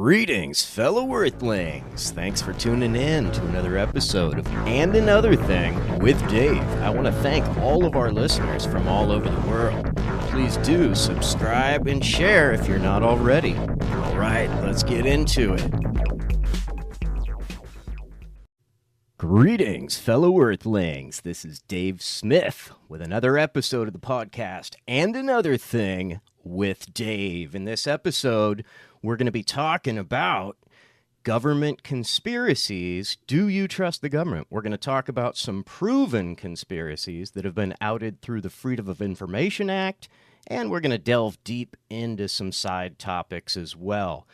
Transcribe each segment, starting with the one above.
Greetings, fellow Earthlings. Thanks for tuning in to another episode of And Another Thing with Dave. I want to thank all of our listeners from all over the world. Please do subscribe and share if you're not already. All right, let's get into it. Greetings, fellow Earthlings. This is Dave Smith with another episode of the podcast And Another Thing with Dave. In this episode, we're going to be talking about government conspiracies. Do you trust the government? We're going to talk about some proven conspiracies that have been outed through the Freedom of Information Act, and we're going to delve deep into some side topics as well.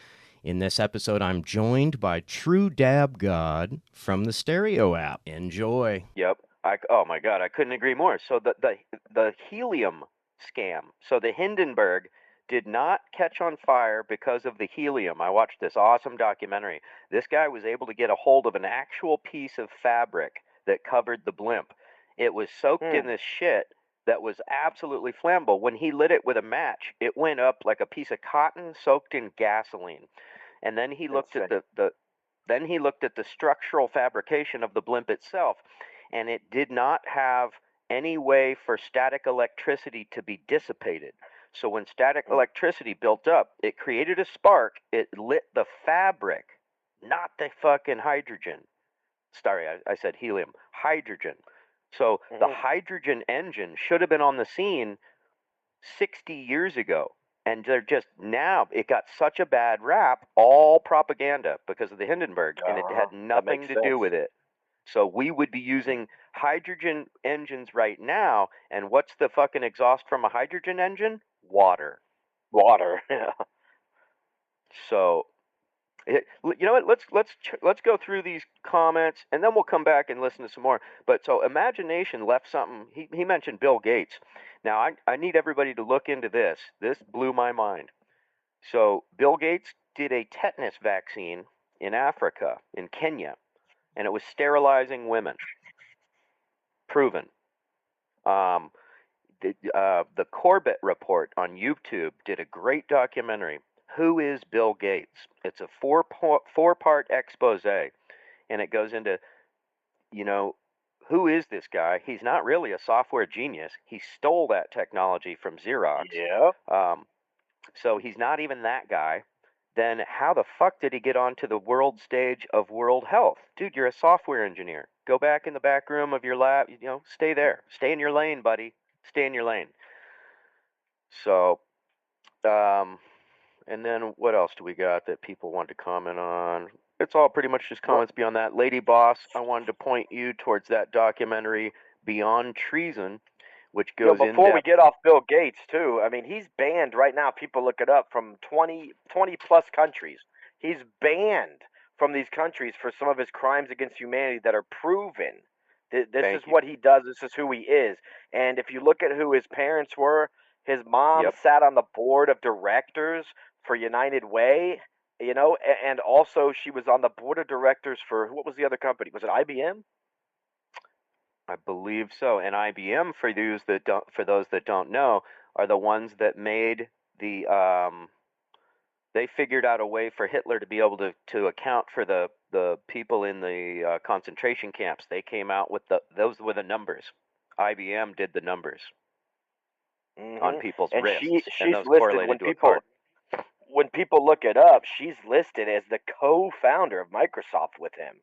In this episode, I'm joined by True Dab God from the Stereo app. Enjoy. Yep. Oh my God, I couldn't agree more. So the helium scam. So the Hindenburg did not catch on fire because of the helium. I watched this awesome documentary. This guy was able to get a hold of an actual piece of fabric that covered the blimp. It was soaked in this shit that was absolutely flammable. When he lit it with a match, it went up like a piece of cotton soaked in gasoline. And then he looked at the structural fabrication of the blimp itself, and it did not have any way for static electricity to be dissipated. So when static electricity built up, it created a spark. It lit the fabric, not the fucking hydrogen. Sorry, I said helium. Hydrogen. So the hydrogen engine should have been on the scene 60 years ago. And they're just now, it got such a bad rap, all propaganda because of the Hindenburg, and it had nothing to do with it. So we would be using hydrogen engines right now, and what's the fucking exhaust from a hydrogen engine? Water. Yeah. So, you know what? Let's go through these comments, and then we'll come back and listen to some more. But so Imagination left something. He mentioned Bill Gates. Now I need everybody to look into this. This blew my mind. So Bill Gates did a tetanus vaccine in Africa, in Kenya, and it was sterilizing women. Proven. The Corbett Report on YouTube did a great documentary. Who is Bill Gates? It's a four-part expose, and it goes into, who is this guy? He's not really a software genius. He stole that technology from Xerox. Yeah. So he's not even that guy. Then how the fuck did he get onto the world stage of World Health? Dude, you're a software engineer. Go back in the back room of your lab. Stay there. Stay in your lane, buddy. Stay in your lane. So, and then what else do we got that people want to comment on? It's all pretty much just comments beyond that. Lady Boss, I wanted to point you towards that documentary, Beyond Treason, which goes in before we get off Bill Gates, too, I mean, he's banned right now. People look it up from 20 plus countries. He's banned from these countries for some of his crimes against humanity that are proven. This is what he does. This is who he is. And if you look at who his parents were, his mom sat on the board of directors for United Way, and also she was on the board of directors for, what was the other company? Was it IBM? I believe so. And IBM, for those that don't know, are the ones that made the they figured out a way for Hitler to be able to account for the people in the concentration camps. They came out with those were the numbers. IBM did the numbers on people's wrists, and those correlated to a card. When people look it up, she's listed as the co-founder of Microsoft with him.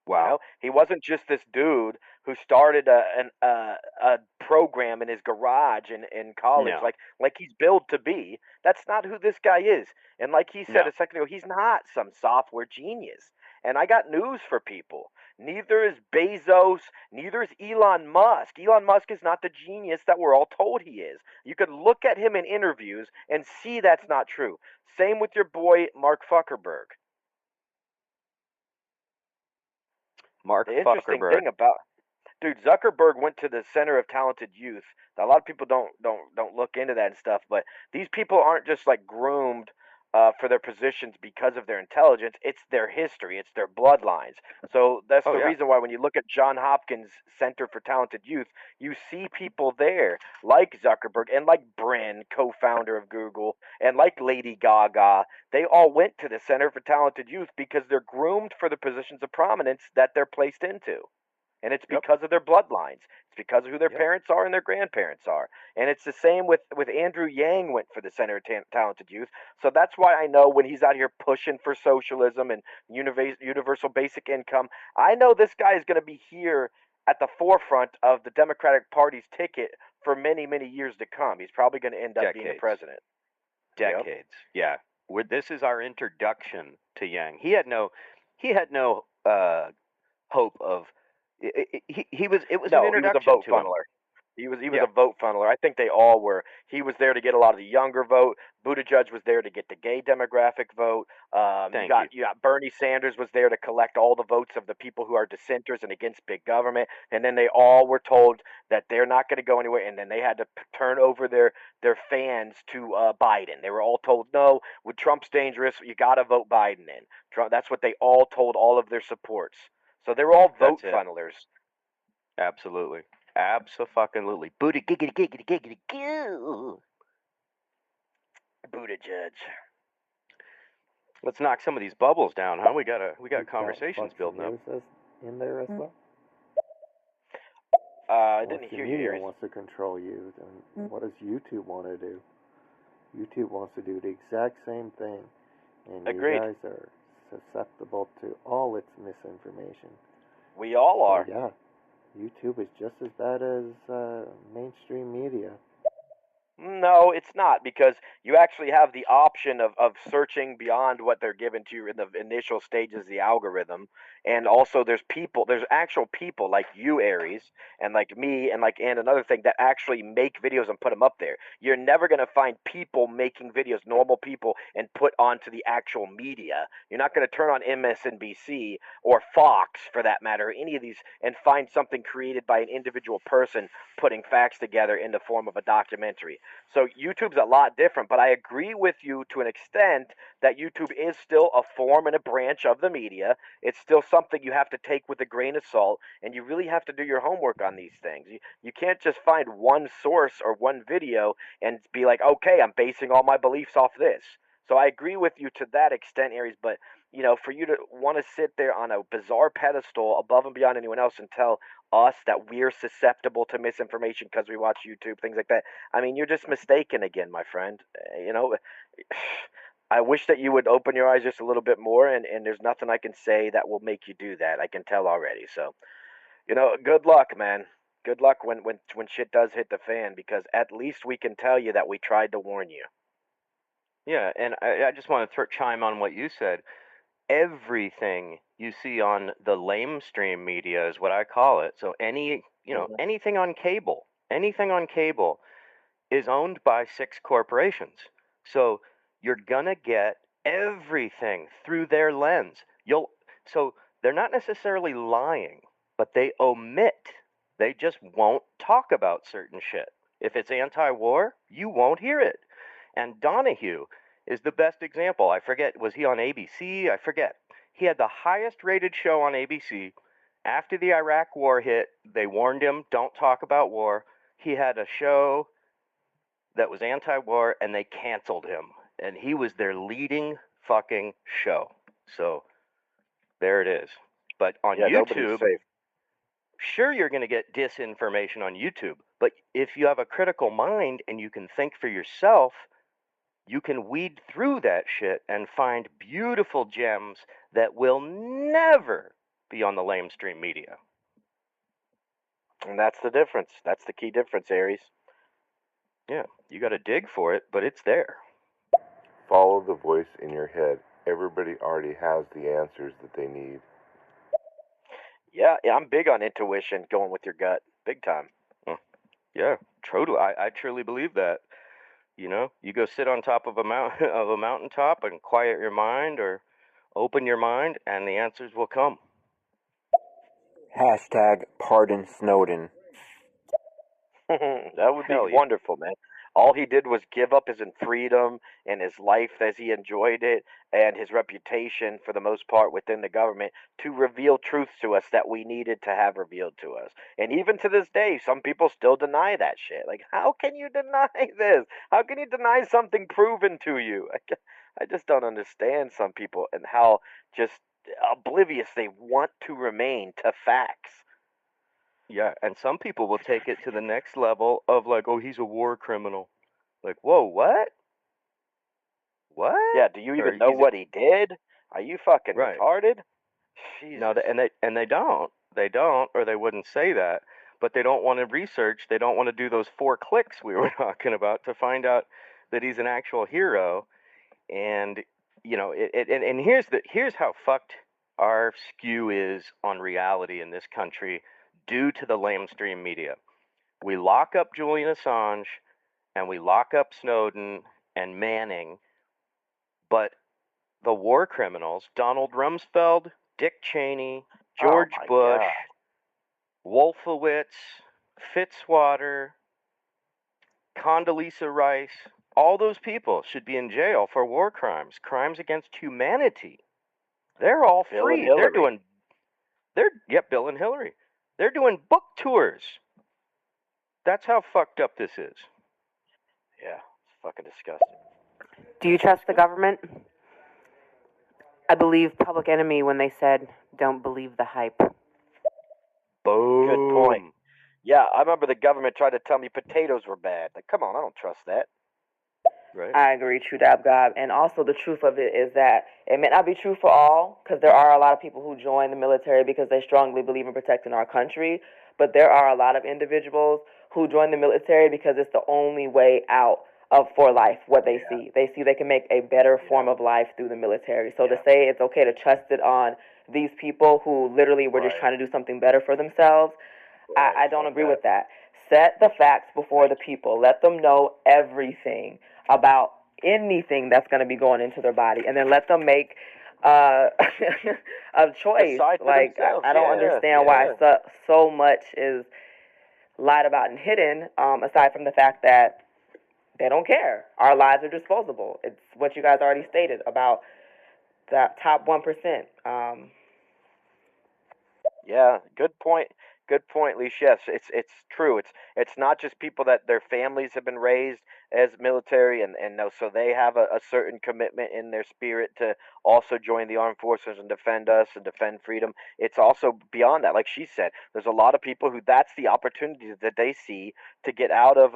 Wow. He wasn't just this dude who started a program in his garage in college, like he's billed to be. That's not who this guy is. And like he said a second ago, he's not some software genius. And I got news for people. Neither is Bezos, neither is Elon Musk. Elon Musk is not the genius that we're all told he is. You could look at him in interviews and see that's not true. Same with your boy, Mark Zuckerberg. The interesting thing about Zuckerberg went to the Center of Talented Youth. A lot of people don't look into that and stuff, but these people aren't just like groomed for their positions because of their intelligence. It's their history. It's their bloodlines. So that's the reason why when you look at John Hopkins Center for Talented Youth, you see people there like Zuckerberg and like Brin, co-founder of Google, and like Lady Gaga. They all went to the Center for Talented Youth because they're groomed for the positions of prominence that they're placed into. And it's because of their bloodlines. It's because of who their parents are and their grandparents are. And it's the same with Andrew Yang went for the Center of Talented Youth. So that's why I know when he's out here pushing for socialism and universal basic income, I know this guy is going to be here at the forefront of the Democratic Party's ticket for many, many years to come. He's probably going to end up being the president. Decades. Yeah. This is our introduction to Yang. He had no hope of he was it was an introduction. He was a vote to funneler. him. He was a vote funneler. I think they all were. He was there to get a lot of the younger vote. Buttigieg was there to get the gay demographic vote. You got Bernie Sanders was there to collect all the votes of the people who are dissenters and against big government. And then they all were told that they're not going to go anywhere. And then they had to turn over their fans to Biden. They were all told, no, with Trump's dangerous, you got to vote Biden in. Trump, that's what they all told all of their supports. So they were all vote funnelers. Absolutely. Abso-fucking-lutely. Booty giggity giggity giggity goo. Buttigieg. Let's knock some of these bubbles down, huh? We got conversations building up. In there as well. I didn't hear you. Media wants to control you, then what does YouTube want to do? YouTube wants to do the exact same thing, and Agreed. You guys are susceptible to all its misinformation. We all are. Yeah. YouTube is just as bad as mainstream media. No, it's not, because you actually have the option of searching beyond what they're given to you in the initial stages of the algorithm. And also there's actual people like you, Aries, and like me, and another thing that actually make videos and put them up there. You're never going to find people making videos, normal people, and put onto the actual media. You're not going to turn on MSNBC or Fox, for that matter, any of these, and find something created by an individual person putting facts together in the form of a documentary. So YouTube's a lot different, but I agree with you to an extent that YouTube is still a form and a branch of the media. It's still something you have to take with a grain of salt, and you really have to do your homework on these things. You can't just find one source or one video and be like, okay, I'm basing all my beliefs off this. So I agree with you to that extent, Aries, but for you to want to sit there on a bizarre pedestal above and beyond anyone else and tell us that we're susceptible to misinformation because we watch YouTube, things like that, I mean, you're just mistaken again, my friend. I wish that you would open your eyes just a little bit more, and there's nothing I can say that will make you do that. I can tell already. So, good luck, man. Good luck when shit does hit the fan, because at least we can tell you that we tried to warn you. Yeah, and I just want to chime on what you said. Everything you see on the lamestream media is what I call it. So anything on cable is owned by 6 corporations. So you're gonna get everything through their lens. So they're not necessarily lying, but they omit. They just won't talk about certain shit. If it's anti-war, you won't hear it. And Donahue is the best example. I forget, was he on ABC? I forget. He had the highest rated show on ABC. After the Iraq war hit, they warned him, don't talk about war. He had a show that was anti-war, and they canceled him. And he was their leading fucking show. So there it is. But on YouTube, sure, you're going to get disinformation on YouTube. But if you have a critical mind and you can think for yourself, you can weed through that shit and find beautiful gems that will never be on the lamestream media. And that's the difference. That's the key difference, Aries. Yeah, you got to dig for it, but it's there. Follow the voice in your head. Everybody already has the answers that they need. Yeah, I'm big on intuition, going with your gut, big time. Yeah, totally. I truly believe that. You go sit on top of a mountaintop and quiet your mind, or open your mind, and the answers will come. #pardon Snowden. That would be wonderful, man. All he did was give up his freedom and his life as he enjoyed it and his reputation for the most part within the government to reveal truths to us that we needed to have revealed to us. And even to this day, some people still deny that shit. Like, how can you deny this? How can you deny something proven to you? I just don't understand some people and how just oblivious they want to remain to facts. Yeah, and some people will take it to the next level of like, oh, he's a war criminal. Like, whoa, what? What? Yeah, do you Or even know he's what he did? Are you fucking right. retarded? No, Jesus. and they don't. They don't, or they wouldn't say that. But they don't want to research. They don't want to do those 4 clicks we were talking about to find out that he's an actual hero. And and here's how fucked our skew is on reality in this country due to the lamestream media. We lock up Julian Assange and we lock up Snowden and Manning, but the war criminals, Donald Rumsfeld, Dick Cheney, Oh George my Bush, God. Wolfowitz, Fitzwater, Condoleezza Rice, all those people should be in jail for war crimes, crimes against humanity. They're all Bill and free. Hillary. Bill and Hillary. They're doing book tours. That's how fucked up this is. Yeah, it's fucking disgusting. Do you trust the government? I believe Public Enemy when they said, "Don't believe the hype." Boom. Good point. Yeah, I remember the government tried to tell me potatoes were bad. Like, come on, I don't trust that. Right. I agree, true dab gob. And also the truth of it is that it may not be true for all, because there are a lot of people who join the military because they strongly believe in protecting our country. But there are a lot of individuals who join the military because it's the only way out of for life, what they see. They see they can make a better form of life through the military. So to say it's okay to trust it on these people who literally were just trying to do something better for themselves, I don't agree with that. Set the facts before the people. Let them know everything about anything that's going to be going into their body, and then let them make a choice. Decide for Like themselves. I don't understand why so much is lied about and hidden. Aside from the fact that they don't care, our lives are disposable. It's what you guys already stated about that top 1%. Yeah, good point. Good point, Leash. Yes, it's true. It's not just people that their families have been raised as military and no, so they have a certain commitment in their spirit to also join the armed forces and defend us and defend freedom. It's also beyond that. Like she said, there's a lot of people who that's the opportunity that they see to get out of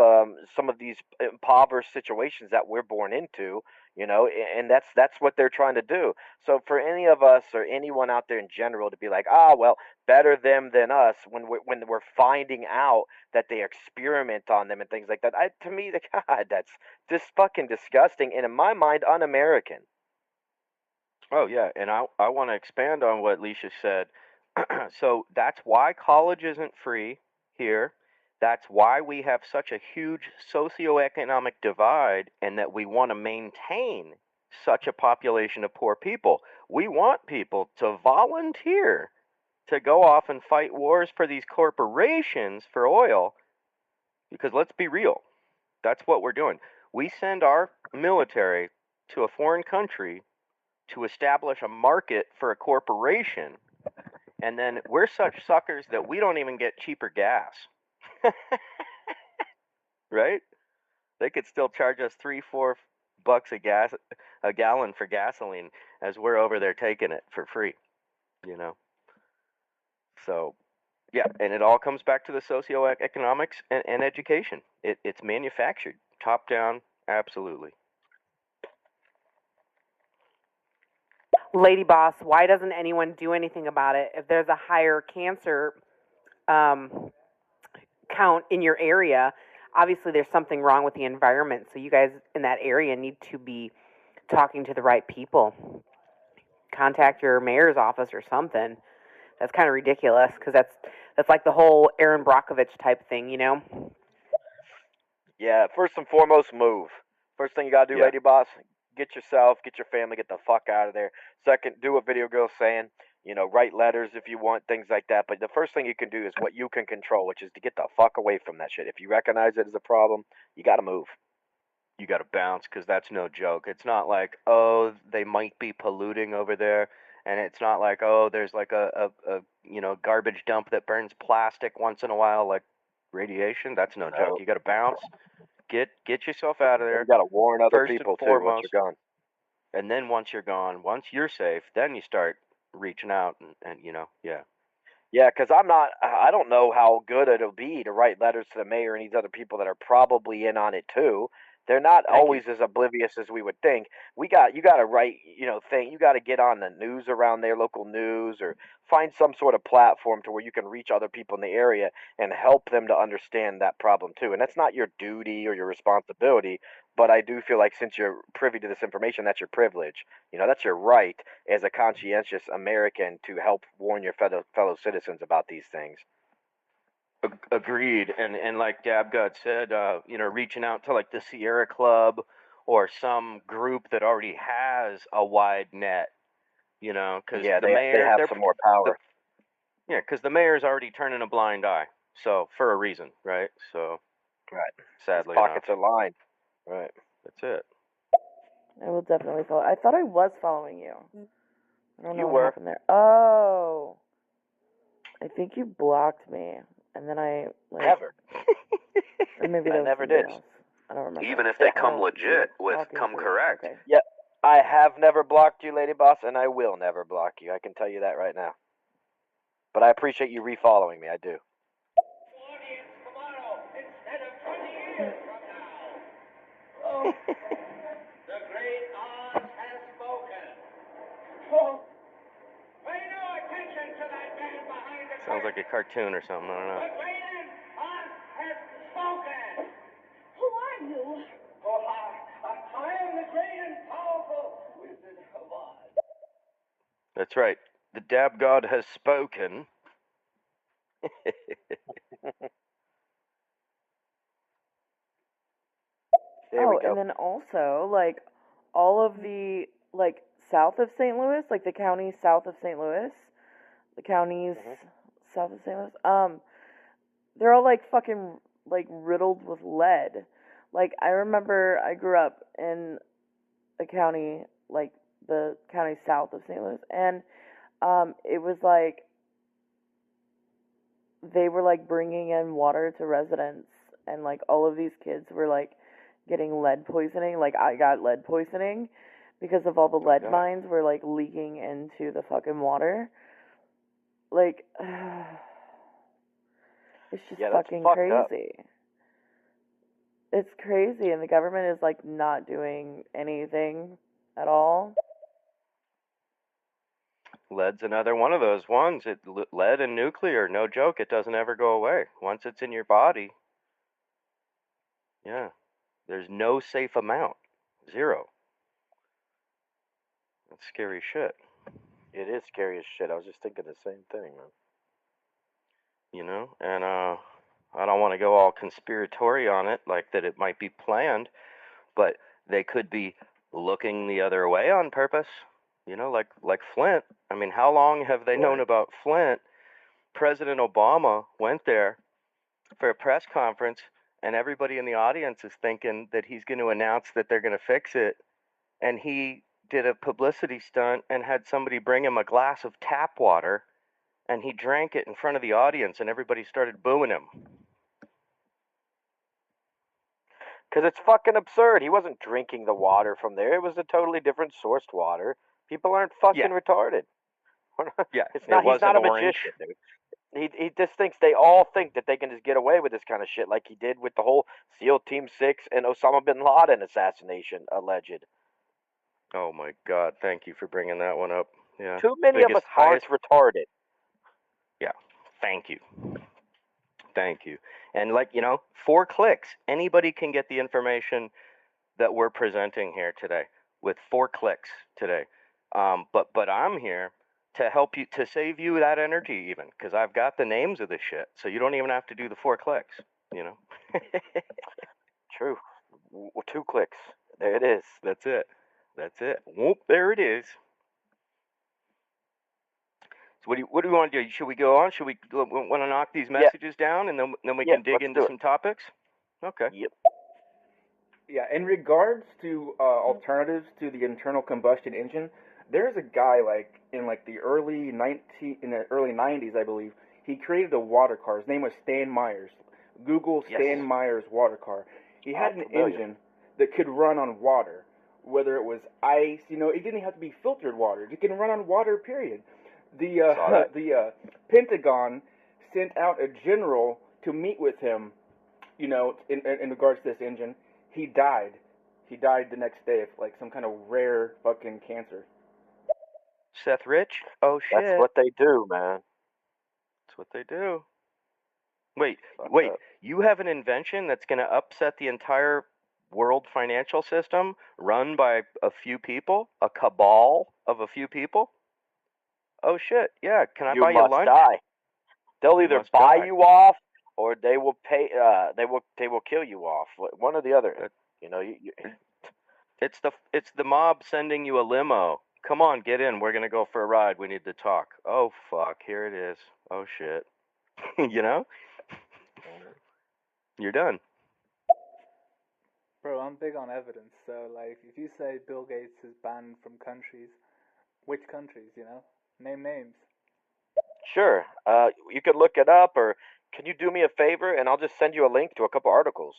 some of these impoverished situations that we're born into. And that's what they're trying to do. So for any of us or anyone out there in general to be like, well, better them than us when we're finding out that they experiment on them and things like that. To me, God, that's just fucking disgusting and in my mind un-American. Oh yeah, and I want to expand on what Leisha said. So that's why college isn't free here. That's why we have such a huge socioeconomic divide and that we want to maintain such a population of poor people. We want people to volunteer to go off and fight wars for these corporations for oil because let's be real, that's what we're doing. We send our military to a foreign country to establish a market for a corporation, and then we're such suckers that we don't even get cheaper gas. Right? They could still charge us $3-4 a gallon for gasoline as we're over there taking it for free. So yeah, and it all comes back to the socioeconomics and education. It's manufactured, top down, absolutely. Lady Boss, why doesn't anyone do anything about it? If there's a higher cancer count in your area, obviously there's something wrong with the environment. So you guys in that area need to be talking to the right people. Contact your mayor's office or something. That's kind of ridiculous because that's like the whole Aaron Brockovich type thing, Yeah, first and foremost, move. First thing you gotta do, Yeah. lady boss, get yourself, get your family, get the fuck out of there. Second, do what Video Girl's saying. Write letters if you want, things like that. But the first thing you can do is what you can control, which is to get the fuck away from that shit. If you recognize it as a problem, you gotta move. you got to bounce because that's no joke. It's not like, oh, they might be polluting over there, and it's not like, oh, there's like a garbage dump that burns plastic once in a while, like radiation. That's no joke. You got to bounce, get yourself out of there. You got to warn other first people and too foremost, once you're gone. And then once you're gone, once you're safe, then you start reaching out and yeah. Yeah, because I don't know how good it'll be to write letters to the mayor and these other people that are probably in on it too. They're not always as oblivious as we would think. You got to write, you got to get on the news around there, local news, or find some sort of platform to where you can reach other people in the area and help them to understand that problem too. And that's not your duty or your responsibility, but I do feel like since you're privy to this information, that's your privilege. That's your right as a conscientious American to help warn your fellow citizens about these things. Agreed. And like Dabgod said, reaching out to like the Sierra Club or some group that already has a wide net, because Yeah, the they mayor, have some more power. Because the mayor's already turning a blind eye. So for a reason, right? So right. Sadly his pockets enough. are lined. Right. That's it. I will definitely follow. I thought I was following you. I don't know what were. happened there. Oh, I think you blocked me, and then I Never. or maybe that I was never somebody did. else. I don't remember. Even if they come Oh, legit with talking come through. correct. Okay. Yeah, I have never blocked you, Lady Boss, and I will never block you. I can tell you that right now. But I appreciate you refollowing me. I do. Audience tomorrow instead of 20 years from now. Oh, the great Oz has spoken. Oh, pay no attention to that man behind the Sounds like a cartoon or something. I don't know. The great Oz has spoken. Who are you? Oh, I am the great and powerful Wizard of Oz. That's right. The Dab God has spoken. There we go. And then also, like, all of the, like, south of St. Louis, like the counties south of St. Louis, the counties south of St. Louis, they're all, like, fucking, like, riddled with lead. Like, I remember I grew up in a county, like, the county south of St. Louis, and, it was, like, they were, like, bringing in water to residents, and, like, all of these kids were, like, getting lead poisoning. Like, I got lead poisoning because of all the lead mines were, like, leaking into the fucking water. Like, it's just fucking crazy. It's crazy, and the government is, like, not doing anything at all. Lead's another one of those ones. Lead and nuclear, no joke. It doesn't ever go away. Once it's in your body, yeah, there's no safe amount. Zero. That's scary shit. It is scary as shit. I was just thinking the same thing, man. And I don't want to go all conspiratory on it, like that it might be planned, but they could be looking the other way on purpose. Like Flint. I mean, how long have they known about Flint? President Obama went there for a press conference, and everybody in the audience is thinking that he's going to announce that they're going to fix it. And he did a publicity stunt and had somebody bring him a glass of tap water, and he drank it in front of the audience, and everybody started booing him. Because it's fucking absurd. He wasn't drinking the water from there. It was a totally different sourced water. People aren't fucking retarded. Yeah, he's not a orange. magician, dude. He just thinks they all think that they can just get away with this kind of shit, like he did with the whole SEAL Team 6 and Osama bin Laden assassination alleged. Oh my God! Thank you for bringing that one up. Yeah. Too many of us aren't retarded. Yeah. Thank you. Thank you. And 4 clicks, anybody can get the information that we're presenting here today with 4 clicks today. But I'm here to help you, to save you that energy even, because I've got the names of the shit, so you don't even have to do the 4 clicks, True. 2 clicks. There it is. That's it. Whoop, there it is. So what do we want to do? Should we go on? Should we want to knock these messages down, and then we can dig into some topics? Okay. Yep. Yeah, in regards to alternatives to the internal combustion engine, there's a guy like in the early 90s, I believe. He created a water car. His name was Stan Myers. Google Stan Myers water car. He had an engine that could run on water, whether it was ice. It didn't have to be filtered water. It can run on water. Period. The Pentagon sent out a general to meet with him. In regards to this engine. He died. He died the next day of some kind of rare fucking cancer. Seth Rich? Oh shit. That's what they do, man. That's what they do. Wait. You have an invention that's going to upset the entire world financial system run by a few people? A cabal of a few people? Oh shit. Yeah, can I buy you lunch? You must die. They'll either buy you off or they will pay they will kill you off. One or the other. It's the mob sending you a limo. Come on, get in. We're going to go for a ride. We need to talk. Oh fuck, here it is. Oh shit. You're done. Bro, I'm big on evidence. So if you say Bill Gates is banned from countries, which countries, Name names. Sure. You could look it up, or can you do me a favor and I'll just send you a link to a couple articles.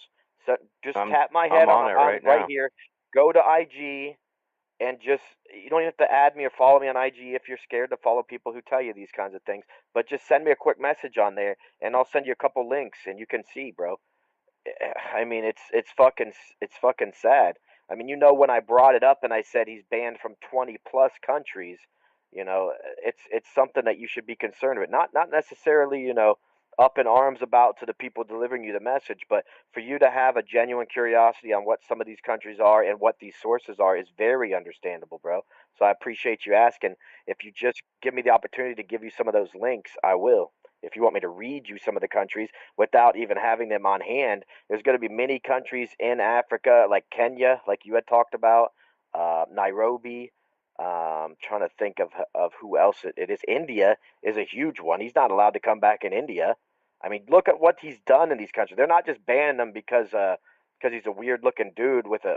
So just tap my head on it right here. Go to IG and you don't even have to add me or follow me on IG if you're scared to follow people who tell you these kinds of things. But just send me a quick message on there and I'll send you a couple links and you can see, bro. I mean, it's fucking sad. I mean, when I brought it up and I said he's banned from 20 plus countries, it's something that you should be concerned with. Not necessarily, up in arms about to the people delivering you the message, but for you to have a genuine curiosity on what some of these countries are and what these sources are is very understandable, bro. So I appreciate you asking. If you just give me the opportunity to give you some of those links, I will. If you want me to read you some of the countries without even having them on hand, there's going to be many countries in Africa, like Kenya, like you had talked about, Nairobi. Trying to think of who else it is. India is a huge one. He's not allowed to come back in India. I mean, look at what he's done in these countries. They're not just banning him because he's a weird looking dude with a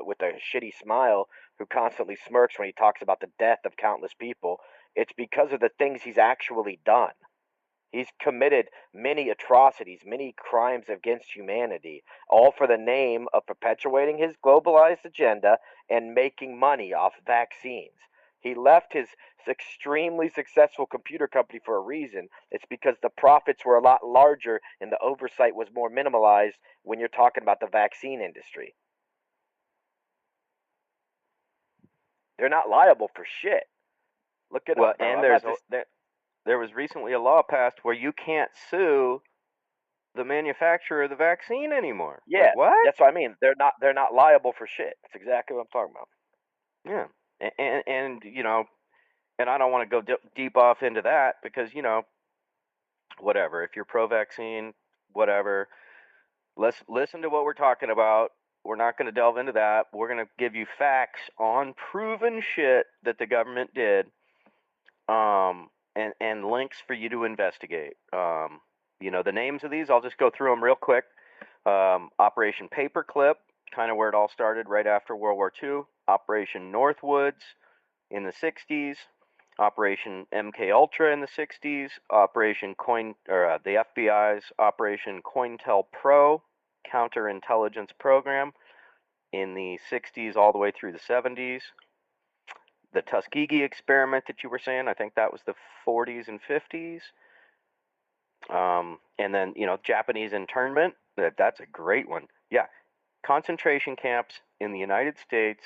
shitty smile who constantly smirks when he talks about the death of countless people. It's because of the things he's actually done. He's committed many atrocities, many crimes against humanity, all for the name of perpetuating his globalized agenda and making money off vaccines. He left his extremely successful computer company for a reason. It's because the profits were a lot larger and the oversight was more minimalized when you're talking about the vaccine industry. They're not liable for shit. Look at well, and there was recently a law passed where you can't sue the manufacturer of the vaccine anymore. Yeah, like, what? That's what I mean. They're not liable for shit. That's exactly what I'm talking about. Yeah, and and I don't want to go deep off into that because whatever. If you're pro-vaccine, whatever. Let's listen to what we're talking about. We're not going to delve into that. We're going to give you facts on proven shit that the government did. And links for you to investigate. The names of these, I'll just go through them real quick. Operation Paperclip, kind of where it all started right after World War II. Operation Northwoods in the 60s. Operation MK Ultra in the 60s. The FBI's Operation COINTELPRO, counterintelligence program in the 60s all the way through the 70s. The Tuskegee experiment that you were saying, I think that was the 40s and 50s. And then, Japanese internment, that's a great one. Yeah, concentration camps in the United States,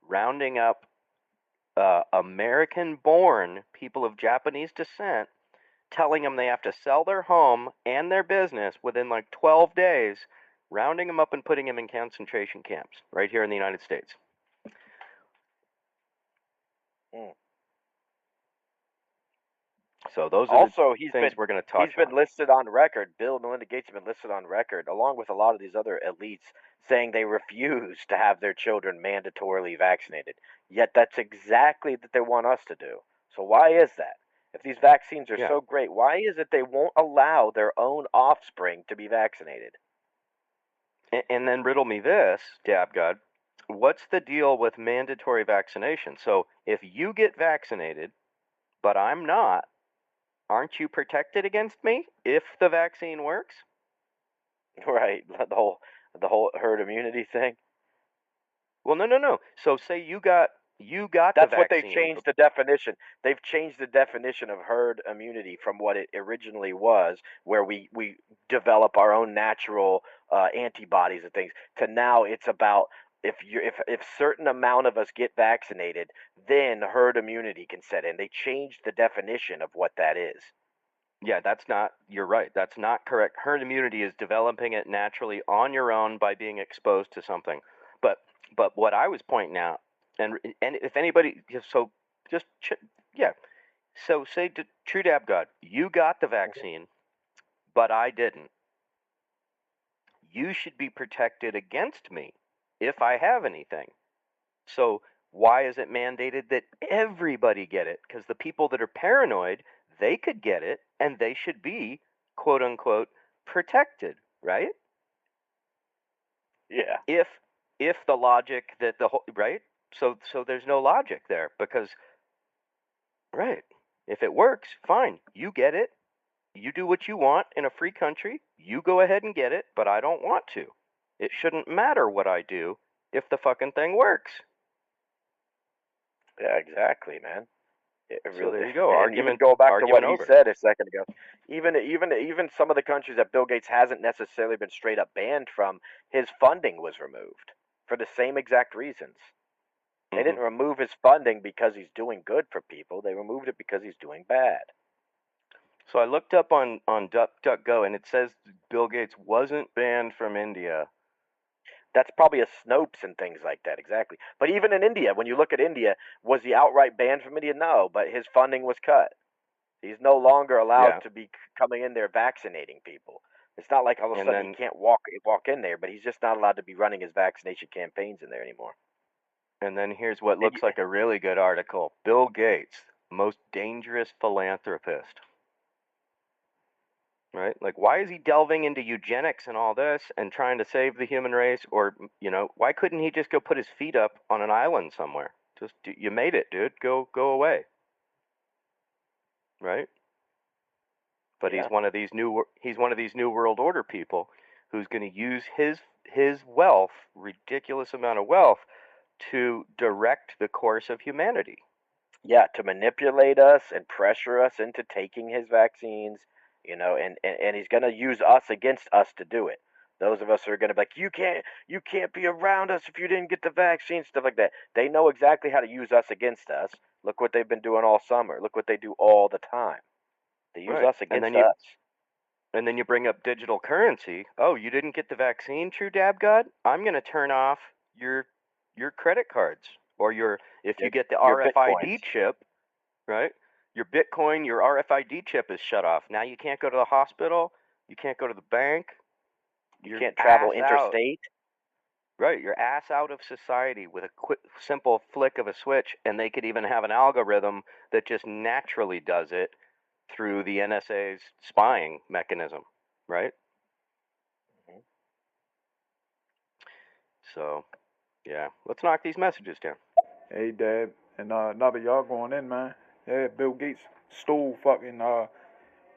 rounding up American-born people of Japanese descent, telling them they have to sell their home and their business within 12 days, rounding them up and putting them in concentration camps right here in the United States. So those are also things we're going to talk about. He's been listed on record. Bill and Melinda Gates have been listed on record, along with a lot of these other elites, saying they refuse to have their children mandatorily vaccinated. Yet that's exactly what they want us to do. So why is that? If these vaccines are so great, why is it they won't allow their own offspring to be vaccinated? And then riddle me this, Dab God. what's the deal with mandatory vaccination? So if you get vaccinated, but I'm not, aren't you protected against me if the vaccine works? Right. The whole herd immunity thing. Well, no. So say you got the That's what they've vaccine. changed the definition. They've changed the definition of herd immunity from what it originally was, where we develop our own natural antibodies and things, to now it's about if certain amount of us get vaccinated, then herd immunity can set in. They changed the definition of what that is. Yeah, that's not, you're right. That's not correct. Herd immunity is developing it naturally on your own by being exposed to something. But what I was pointing out, and if anybody, so just, yeah. So say to True Dab God, you got the vaccine, but I didn't. You should be protected against me if I have anything. So why is it mandated that everybody get it? Because the people that are paranoid, they could get it, and they should be, quote unquote, protected, right? Yeah. If the logic that the whole, right? So there's no logic there, because, right, if it works, fine, you get it. You do what you want in a free country. You go ahead and get it, but I don't want to. It shouldn't matter what I do if the fucking thing works. Yeah, exactly, man. So there you go. And even go back to what he over. said a second ago. Even some of the countries that Bill Gates hasn't necessarily been straight up banned from, his funding was removed for the same exact reasons. They didn't remove his funding because he's doing good for people. They removed it because he's doing bad. So I looked up on DuckDuckGo, and it says Bill Gates wasn't banned from India. That's probably a Snopes and things like that, exactly. But even in India, when you look at India, was he outright banned from India? No, but his funding was cut. He's no longer allowed to be coming in there vaccinating people. It's not like all of a sudden he can't walk in there, but he's just not allowed to be running his vaccination campaigns in there anymore. And then here's what looks like a really good article. Bill Gates, most dangerous philanthropist. Right? Like, why is he delving into eugenics and all this and trying to save the human race? Or, why couldn't he just go put his feet up on an island somewhere? Just, you made it, dude. Go away. Right? But he's one of these new world order people who's going to use his wealth, ridiculous amount of wealth, to direct the course of humanity. Yeah, to manipulate us and pressure us into taking his vaccines, and he's going to use us against us to do it. Those of us who are going to be like, you can't be around us if you didn't get the vaccine, stuff like that. They know exactly how to use us against us. Look what they've been doing all summer. Look what they do all the time. They use us against us. And then you bring up digital currency. Oh, you didn't get the vaccine, True Dab God? I'm going to turn off your credit cards, or if you get the RFID chip, right? Your Bitcoin, your RFID chip is shut off. Now you can't go to the hospital. You can't go to the bank. You can't travel interstate. Right, you're ass out of society with a quick, simple flick of a switch, and they could even have an algorithm that just naturally does it through the NSA's spying mechanism, right? So, yeah, let's knock these messages down. Hey, Dad, and now that y'all going in, man, yeah, Bill Gates stole fucking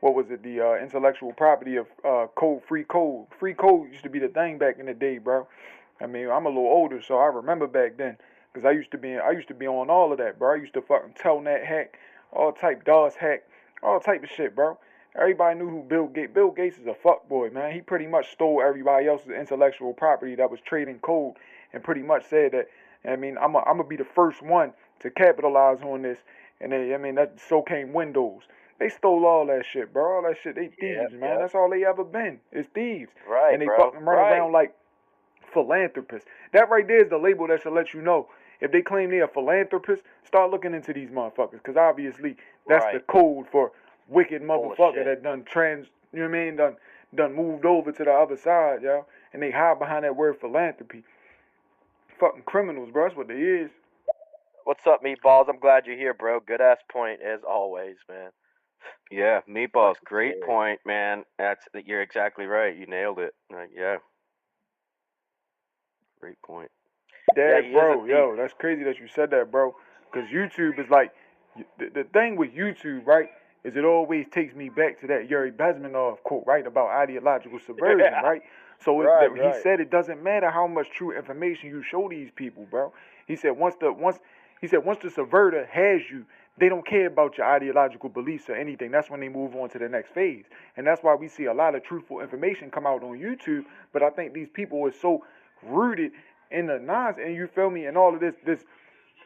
what was it, the intellectual property of free code. Free code used to be the thing back in the day, bro. I mean, I'm a little older, so I remember back then, because I used to be on all of that, bro. I used to fucking telnet hack, all type DOS hack, all type of shit, bro. Everybody knew who Bill Gates is a fuckboy, man. He pretty much stole everybody else's intellectual property that was trading code, and pretty much said that, I mean, I'm gonna be the first one to capitalize on this. And that so came Windows. They stole all that shit, bro. All that shit, they thieves, man. That's all they ever been. Is thieves. Right, and they fucking run around like philanthropists. That right there is the label that should let you know. If they claim they're a philanthropist, start looking into these motherfuckers, because obviously that's the code for wicked motherfucker that done done moved over to the other side, y'all. And they hide behind that word philanthropy. Fucking criminals, bro. That's what they is. What's up, Meatballs? I'm glad you're here, bro. Good ass point as always, man. Yeah, Meatballs, great point, man. You're exactly right. You nailed it. Yeah. Great point. Dad, he is a bro, thief. yo, that's crazy that you said that, bro. Because YouTube is like, the thing with YouTube, right, is it always takes me back to that Yuri Bezmenov quote, right, about ideological subversion, Yeah. right? So Right. he said it doesn't matter how much true information you show these people, bro. He said once the subverter has you, they don't care about your ideological beliefs or anything. That's when they move on to the next phase. And that's why we see a lot of truthful information come out on YouTube. But I think these people are so rooted in the nonsense, and you feel me, and all of this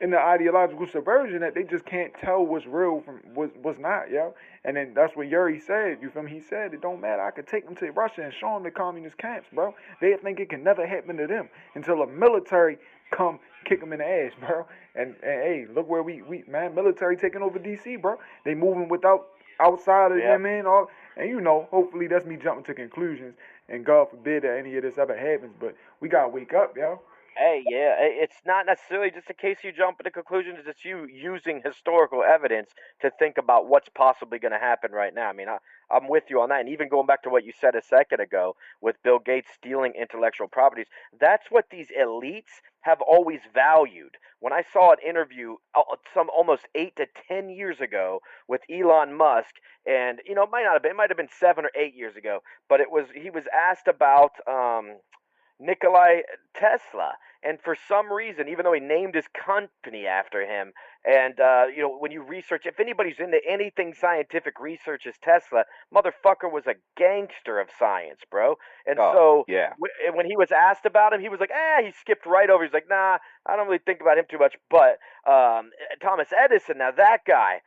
in the ideological subversion that they just can't tell what's real from what's not, yo. And then that's what Yuri said, you feel me? He said it don't matter. I could take them to Russia and show them the communist camps, bro. They think it can never happen to them until a military come kick them in the ass, bro. And hey, look where we man, military taking over DC, bro. They moving without outside of them in all, and you know, hopefully that's me jumping to conclusions. And God forbid that any of this ever happens, but we gotta wake up, yo. Hey, yeah, it's not necessarily just a case you jump to conclusions. It's you using historical evidence to think about what's possibly going to happen right now. I mean, I'm with you on that. And even going back to what you said a second ago with Bill Gates stealing intellectual properties, that's what these elites have always valued. When I saw an interview some almost 8 to 10 years ago with Elon Musk, and you know, it might have been 7 or 8 years ago, but he was asked about Nikolai Tesla. And for some reason, even though he named his company after him, and you know, when you research, if anybody's into anything scientific research, is Tesla, motherfucker was a gangster of science, bro. And when he was asked about him, he was like, he skipped right over. He's like, nah, I don't really think about him too much. But Thomas Edison, now that guy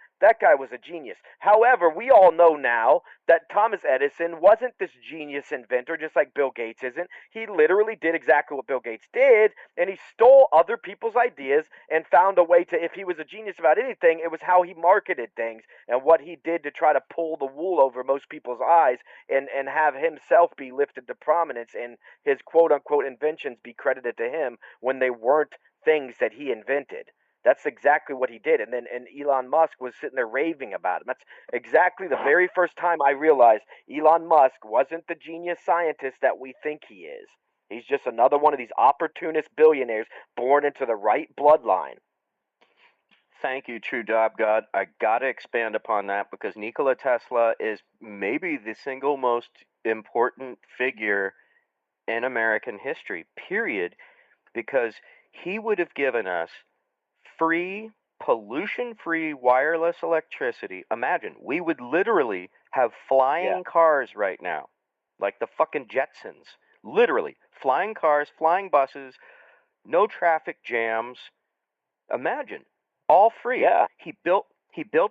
was a genius. However, we all know now that Thomas Edison wasn't this genius inventor, just like Bill Gates isn't. He literally did exactly what Bill Gates did, and he stole other people's ideas and found a way to, if he was a genius about anything, it was how he marketed things and what he did to try to pull the wool over most people's eyes and have himself be lifted to prominence and his quote-unquote inventions be credited to him when they weren't things that he invented. That's exactly what he did. And Elon Musk was sitting there raving about it. That's exactly the very first time I realized Elon Musk wasn't the genius scientist that we think he is. He's just another one of these opportunist billionaires born into the right bloodline. Thank you, True Dob God. I got to expand upon that because Nikola Tesla is maybe the single most important figure in American history, period, because he would have given us free, pollution-free wireless electricity. Imagine, we would literally have flying cars right now, like the fucking Jetsons. Literally, flying cars, flying buses, no traffic jams. Imagine, all free. Yeah. He built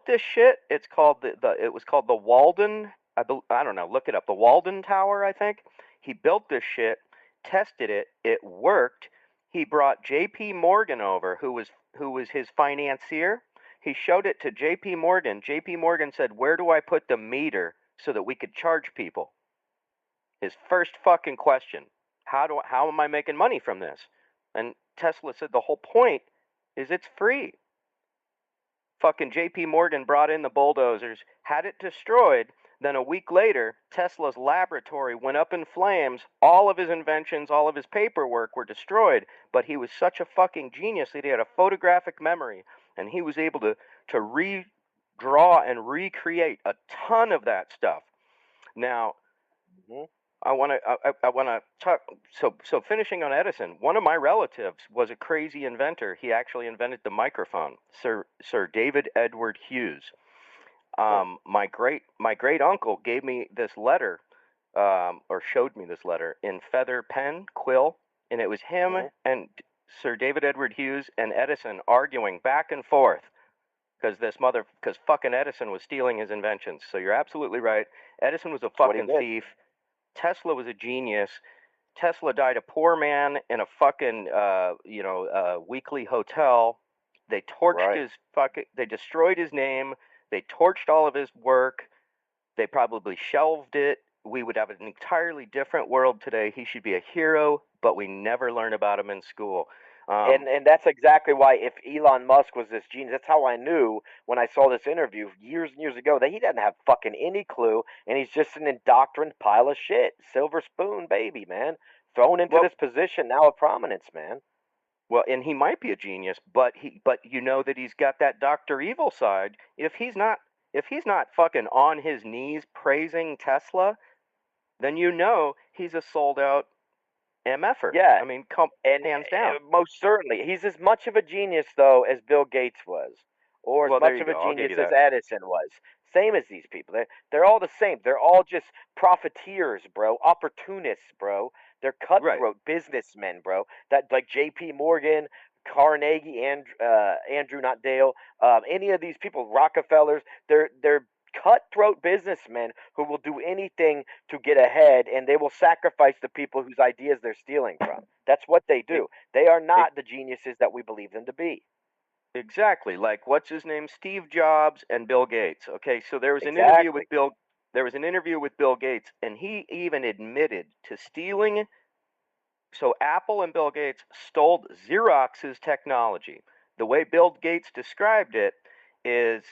this shit. It's called it was called the Walden. I don't know. Look it up. The Walden Tower, I think. He built this shit, tested it. It worked. He brought J.P. Morgan over, who was his financier. He showed it to J.P. Morgan. J.P. Morgan said, "Where do I put the meter so that we could charge people?" His first fucking question. How am I making money from this? And Tesla said the whole point is it's free. Fucking J.P. Morgan brought in the bulldozers, had it destroyed. Then a week later, Tesla's laboratory went up in flames. All of his inventions, all of his paperwork were destroyed. But he was such a fucking genius that he had a photographic memory, and he was able to redraw and recreate a ton of that stuff. Now, I want to talk. So finishing on Edison, one of my relatives was a crazy inventor. He actually invented the microphone, Sir David Edward Hughes. My great uncle gave me this letter, or showed me this letter in feather pen quill, and it was him and Sir David Edward Hughes and Edison arguing back and forth because fucking Edison was stealing his inventions. So you're absolutely right. Edison was a fucking thief. Tesla was a genius. Tesla died a poor man in a fucking weekly hotel. They torched they destroyed his name. They torched all of his work. They probably shelved it. We would have an entirely different world today. He should be a hero, but we never learn about him in school. And that's exactly why, if Elon Musk was this genius, that's how I knew when I saw this interview years and years ago that he doesn't have fucking any clue, and he's just an indoctrined pile of shit. Silver spoon baby, man. Thrown into this position now of prominence, man. Well, and he might be a genius, but you know that he's got that Dr. Evil side. If he's not fucking on his knees praising Tesla, then you know he's a sold out MFer. Yeah, I mean, and hands down. most certainly, he's as much of a genius though as Bill Gates was, or as Well, there much you of a go. I'll give genius you as that. Edison was. Same as these people. They're all the same. They're all just profiteers, bro. Opportunists, bro. They're Right. cutthroat businessmen, bro. That like J.P. Morgan, Carnegie, and Andrew, not Dale. Any of these people, Rockefellers. They're cutthroat businessmen who will do anything to get ahead, and they will sacrifice the people whose ideas they're stealing from. That's what they do. They are not the geniuses that we believe them to be. Exactly. Like what's his name? Steve Jobs and Bill Gates. Okay, so there was an interview Exactly. with Bill Gates, and he even admitted to stealing. So Apple and Bill Gates stole Xerox's technology. The way Bill Gates described it is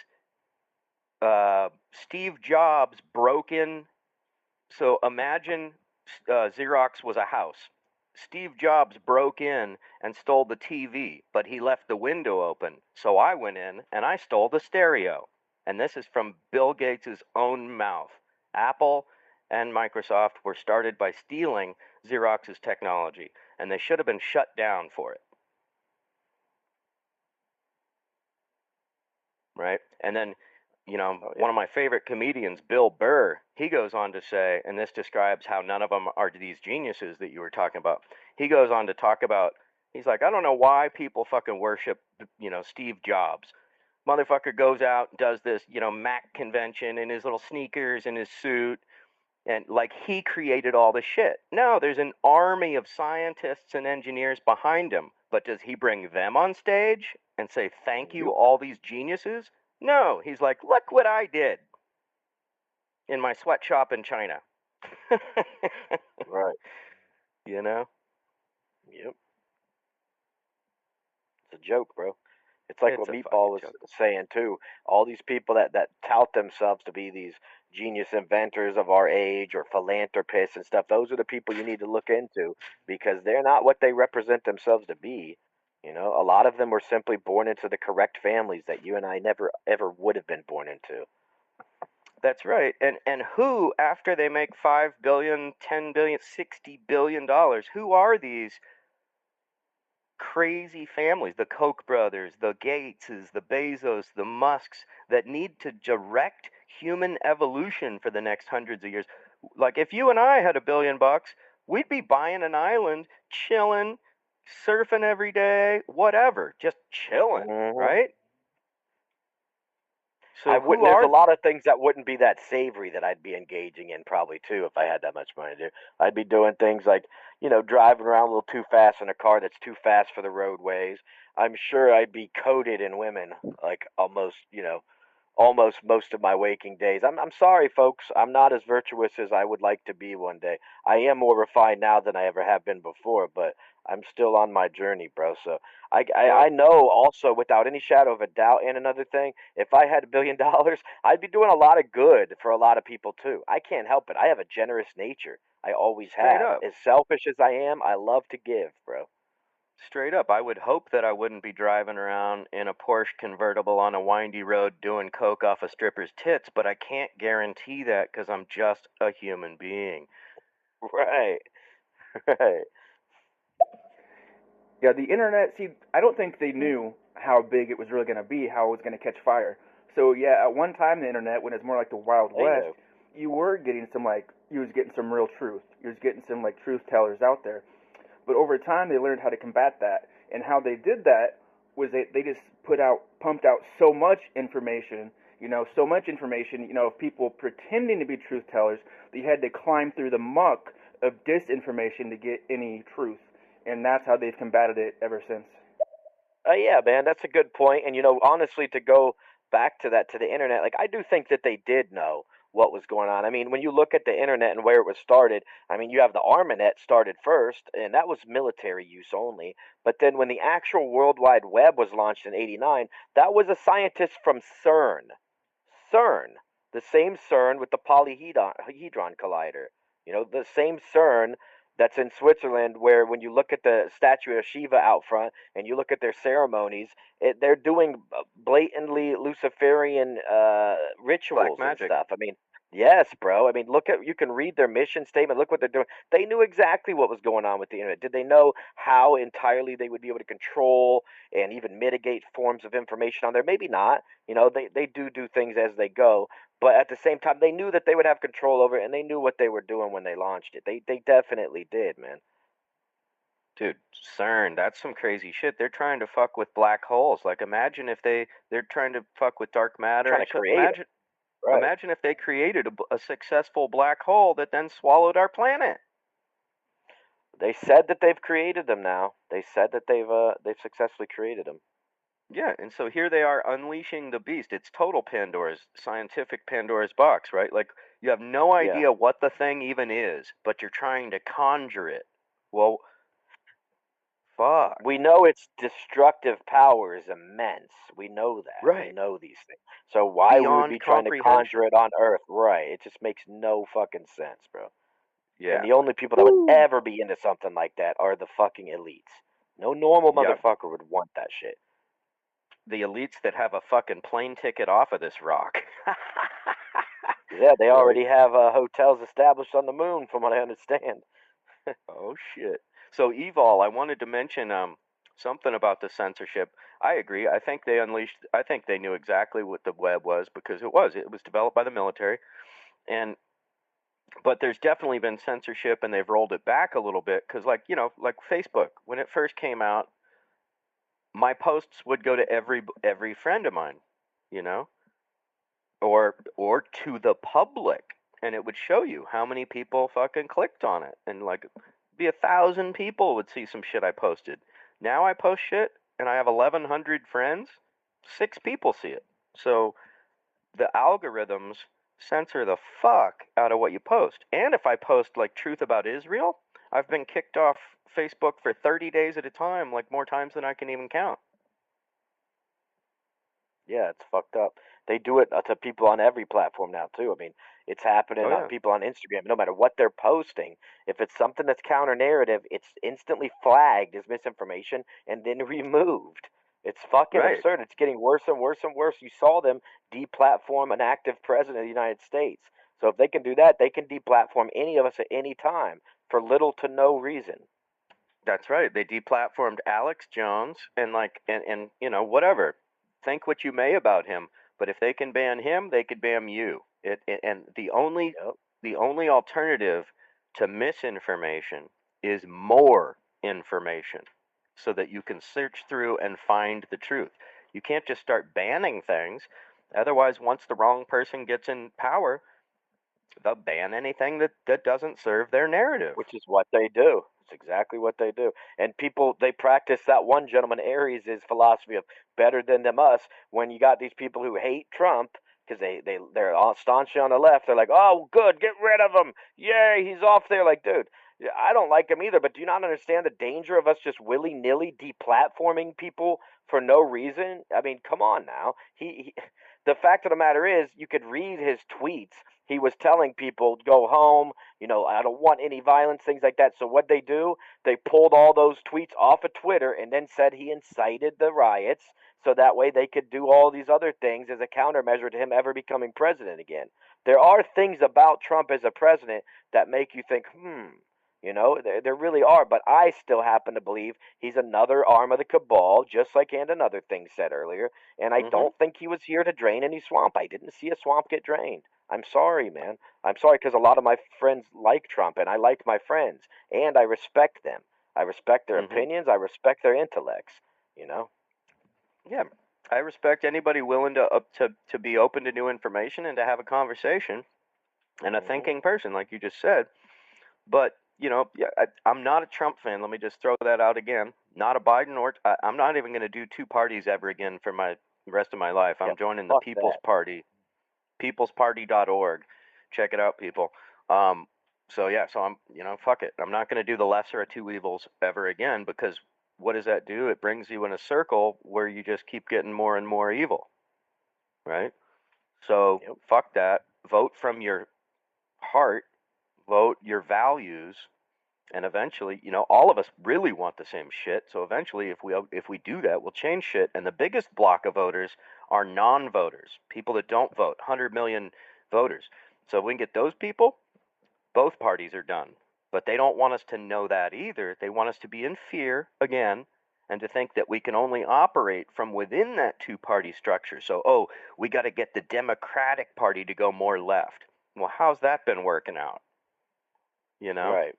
Steve Jobs broke in. So imagine Xerox was a house. Steve Jobs broke in and stole the TV, but he left the window open. So I went in and I stole the stereo. And this is from Bill Gates' own mouth. Apple and Microsoft were started by stealing Xerox's technology, and they should have been shut down for it. Right? And then, one of my favorite comedians, Bill Burr, he goes on to say, and this describes how none of them are these geniuses that you were talking about. He goes on to talk about, he's like, I don't know why people fucking worship, Steve Jobs. Motherfucker goes out, does this, Mac convention in his little sneakers and his suit, and like he created all the shit. No, there's an army of scientists and engineers behind him. But does he bring them on stage and say, thank you, all these geniuses? No, he's like, look what I did in my sweatshop in China. Right. You know? Yep. It's a joke, bro. It's like It's what a Meatball fucking was joke. saying too. All these people that tout themselves to be these genius inventors of our age or philanthropists and stuff, those are the people you need to look into because they're not what they represent themselves to be. A lot of them were simply born into the correct families that you and I never ever would have been born into. That's right. And who, after they make $5 billion, $10 billion, $60 billion, who are these crazy families, the Koch brothers, the Gateses, the Bezos, the Musks, that need to direct human evolution for the next hundreds of years? Like if you and I had $1 billion, we'd be buying an island, chilling, surfing every day, whatever, just chilling, right? So I wouldn't. There's a lot of things that wouldn't be that savory that I'd be engaging in probably too if I had that much money to do. I'd be doing things like, driving around a little too fast in a car that's too fast for the roadways. I'm sure I'd be coated in women, like almost most of my waking days. I'm sorry, folks. I'm not as virtuous as I would like to be one day. I am more refined now than I ever have been before, but I'm still on my journey, bro. So I know also without any shadow of a doubt. And another thing, if I had $1 billion, I'd be doing a lot of good for a lot of people too. I can't help it. I have a generous nature. I always Straight have. up. As selfish as I am, I love to give, bro. Straight up, I would hope that I wouldn't be driving around in a Porsche convertible on a windy road doing coke off a stripper's tits, but I can't guarantee that because I'm just a human being. Right. Right. Yeah, the internet, see, I don't think they knew how big it was really going to be, how it was going to catch fire. So, yeah, at one time, the internet, when it's more like the Wild West, you were getting you was getting some real truth. You was getting some, truth tellers out there. But over time, they learned how to combat that. And how they did that was they just pumped out so much information, of people pretending to be truth tellers, that you had to climb through the muck of disinformation to get any truth. And that's how they've combated it ever since. Yeah, man, that's a good point. And honestly, to go back to that, to the internet, like I do think that they did know what was going on. I mean, when you look at the internet and where it was started, I mean, you have the ARMANET started first, and that was military use only. But then when the actual World Wide Web was launched in '89, that was a scientist from CERN. CERN, the same CERN with the polyhedron collider. The same CERN that's in Switzerland, where when you look at the statue of Shiva out front and you look at their ceremonies, they're doing blatantly Luciferian Black rituals and magic. stuff. I mean, yes, bro. I mean, you can read their mission statement. Look what they're doing. They knew exactly what was going on with the internet. Did they know how entirely they would be able to control and even mitigate forms of information on there? Maybe not. They do things as they go. But at the same time, they knew that they would have control over it, and they knew what they were doing when they launched it. They definitely did, man. Dude, CERN, that's some crazy shit. They're trying to fuck with black holes. Like, imagine if they're trying to fuck with dark matter Trying and to shit. create it, right? Imagine if they created a successful black hole that then swallowed our planet. They said that they've created them now. They said that they've successfully created them. Yeah, and so here they are unleashing the beast. It's total scientific Pandora's box, right? Like, you have no Yeah. idea what the thing even is, but you're trying to conjure it. Well, fuck. We know its destructive power is immense. We know that. Right. We know these things. So why we would Beyond be trying to comprehension. conjure it on Earth? Right. It just makes no fucking sense, bro. Yeah. And the only people that would ever be into something like that are the fucking elites. No normal Yeah. motherfucker would want that shit. The elites that have a fucking plane ticket off of this rock. Yeah, they already have hotels established on the moon, from what I understand. Oh shit. So Evol, I wanted to mention something about the censorship. I agree. I think they knew exactly what the web was, because it was developed by the military. But there's definitely been censorship, and they've rolled it back a little bit, because like Facebook, when it first came out, my posts would go to every friend of mine, you know, or to the public, and it would show you how many people fucking clicked on it, and like be 1,000 people would see some shit I posted. Now I post shit and I have 1,100 friends, 6 people see it. So the algorithms censor the fuck out of what you post. And if I post like truth about Israel, I've been kicked off Facebook for 30 days at a time, like more times than I can even count. Yeah, it's fucked up. They do it to people on every platform now too. I mean, it's happening Oh, yeah. on people on Instagram. No matter what they're posting, if it's something that's counter narrative, it's instantly flagged as misinformation and then removed. It's fucking Right. absurd. It's getting worse and worse and worse. You saw them deplatform an active president of the United States. So if they can do that, they can deplatform any of us at any time for little to no reason. That's right. They deplatformed Alex Jones, and you know, whatever. Think what you may about him, but if they can ban him, they could ban you. And the only alternative to misinformation is more information, so that you can search through and find the truth. You can't just start banning things. Otherwise, once the wrong person gets in power, they'll ban anything that doesn't serve their narrative. Which is what they do. It's exactly what they do. And people, they practice that one gentleman, Aries' philosophy of better than them us. When you got these people who hate Trump, because they're all staunchly on the left, they're like, oh, good, get rid of him. Yay, he's off there. Like, dude, I don't like him either, but do you not understand the danger of us just willy-nilly deplatforming people for no reason? I mean, come on now. The fact of the matter is, you could read his tweets. He was telling people, go home, I don't want any violence, things like that. So what they do, they pulled all those tweets off of Twitter and then said he incited the riots, so that way they could do all these other things as a countermeasure to him ever becoming president again. There are things about Trump as a president that make you think, there really are. But I still happen to believe he's another arm of the cabal, just like and another thing said earlier. And I don't think he was here to drain any swamp. I didn't see a swamp get drained. I'm sorry, man. I'm sorry, because a lot of my friends like Trump, and I like my friends, and I respect them. I respect their opinions. I respect their intellects. Yeah, I respect anybody willing to be open to new information and to have a conversation, and a thinking person, like you just said. But I'm not a Trump fan. Let me just throw that out again. Not a Biden, or I'm not even going to do two parties ever again for my rest of my life. I'm joining the People's Party, peoplesparty.org. Check it out, people. So I'm, fuck it. I'm not going to do the lesser of two evils ever again, because what does that do? It brings you in a circle where you just keep getting more and more evil, right? So fuck that. Vote from your heart. Vote your values, And eventually, all of us really want the same shit. So eventually, if we do that, we'll change shit. And the biggest block of voters are non-voters, people that don't vote, 100 million voters. So if we can get those people, both parties are done. But they don't want us to know that either. They want us to be in fear again, and to think that we can only operate from within that two-party structure. So, we got to get the Democratic Party to go more left. Well, how's that been working out? Right.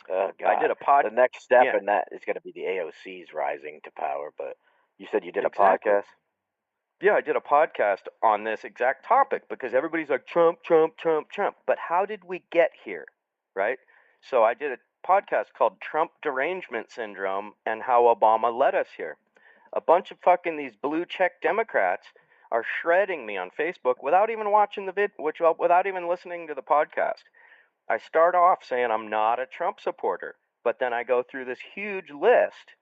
Oh, God. I did The next step in that is going to be the AOC's rising to power. But you said you did a podcast? Yeah, I did a podcast on this exact topic because everybody's like, Trump, Trump, Trump, Trump. But how did we get here, right? So I did a podcast called Trump Derangement Syndrome and How Obama Led Us Here. A bunch of fucking these blue check Democrats are shredding me on Facebook without even watching the without even listening to the podcast. I start off saying I'm not a Trump supporter, but then I go through this huge list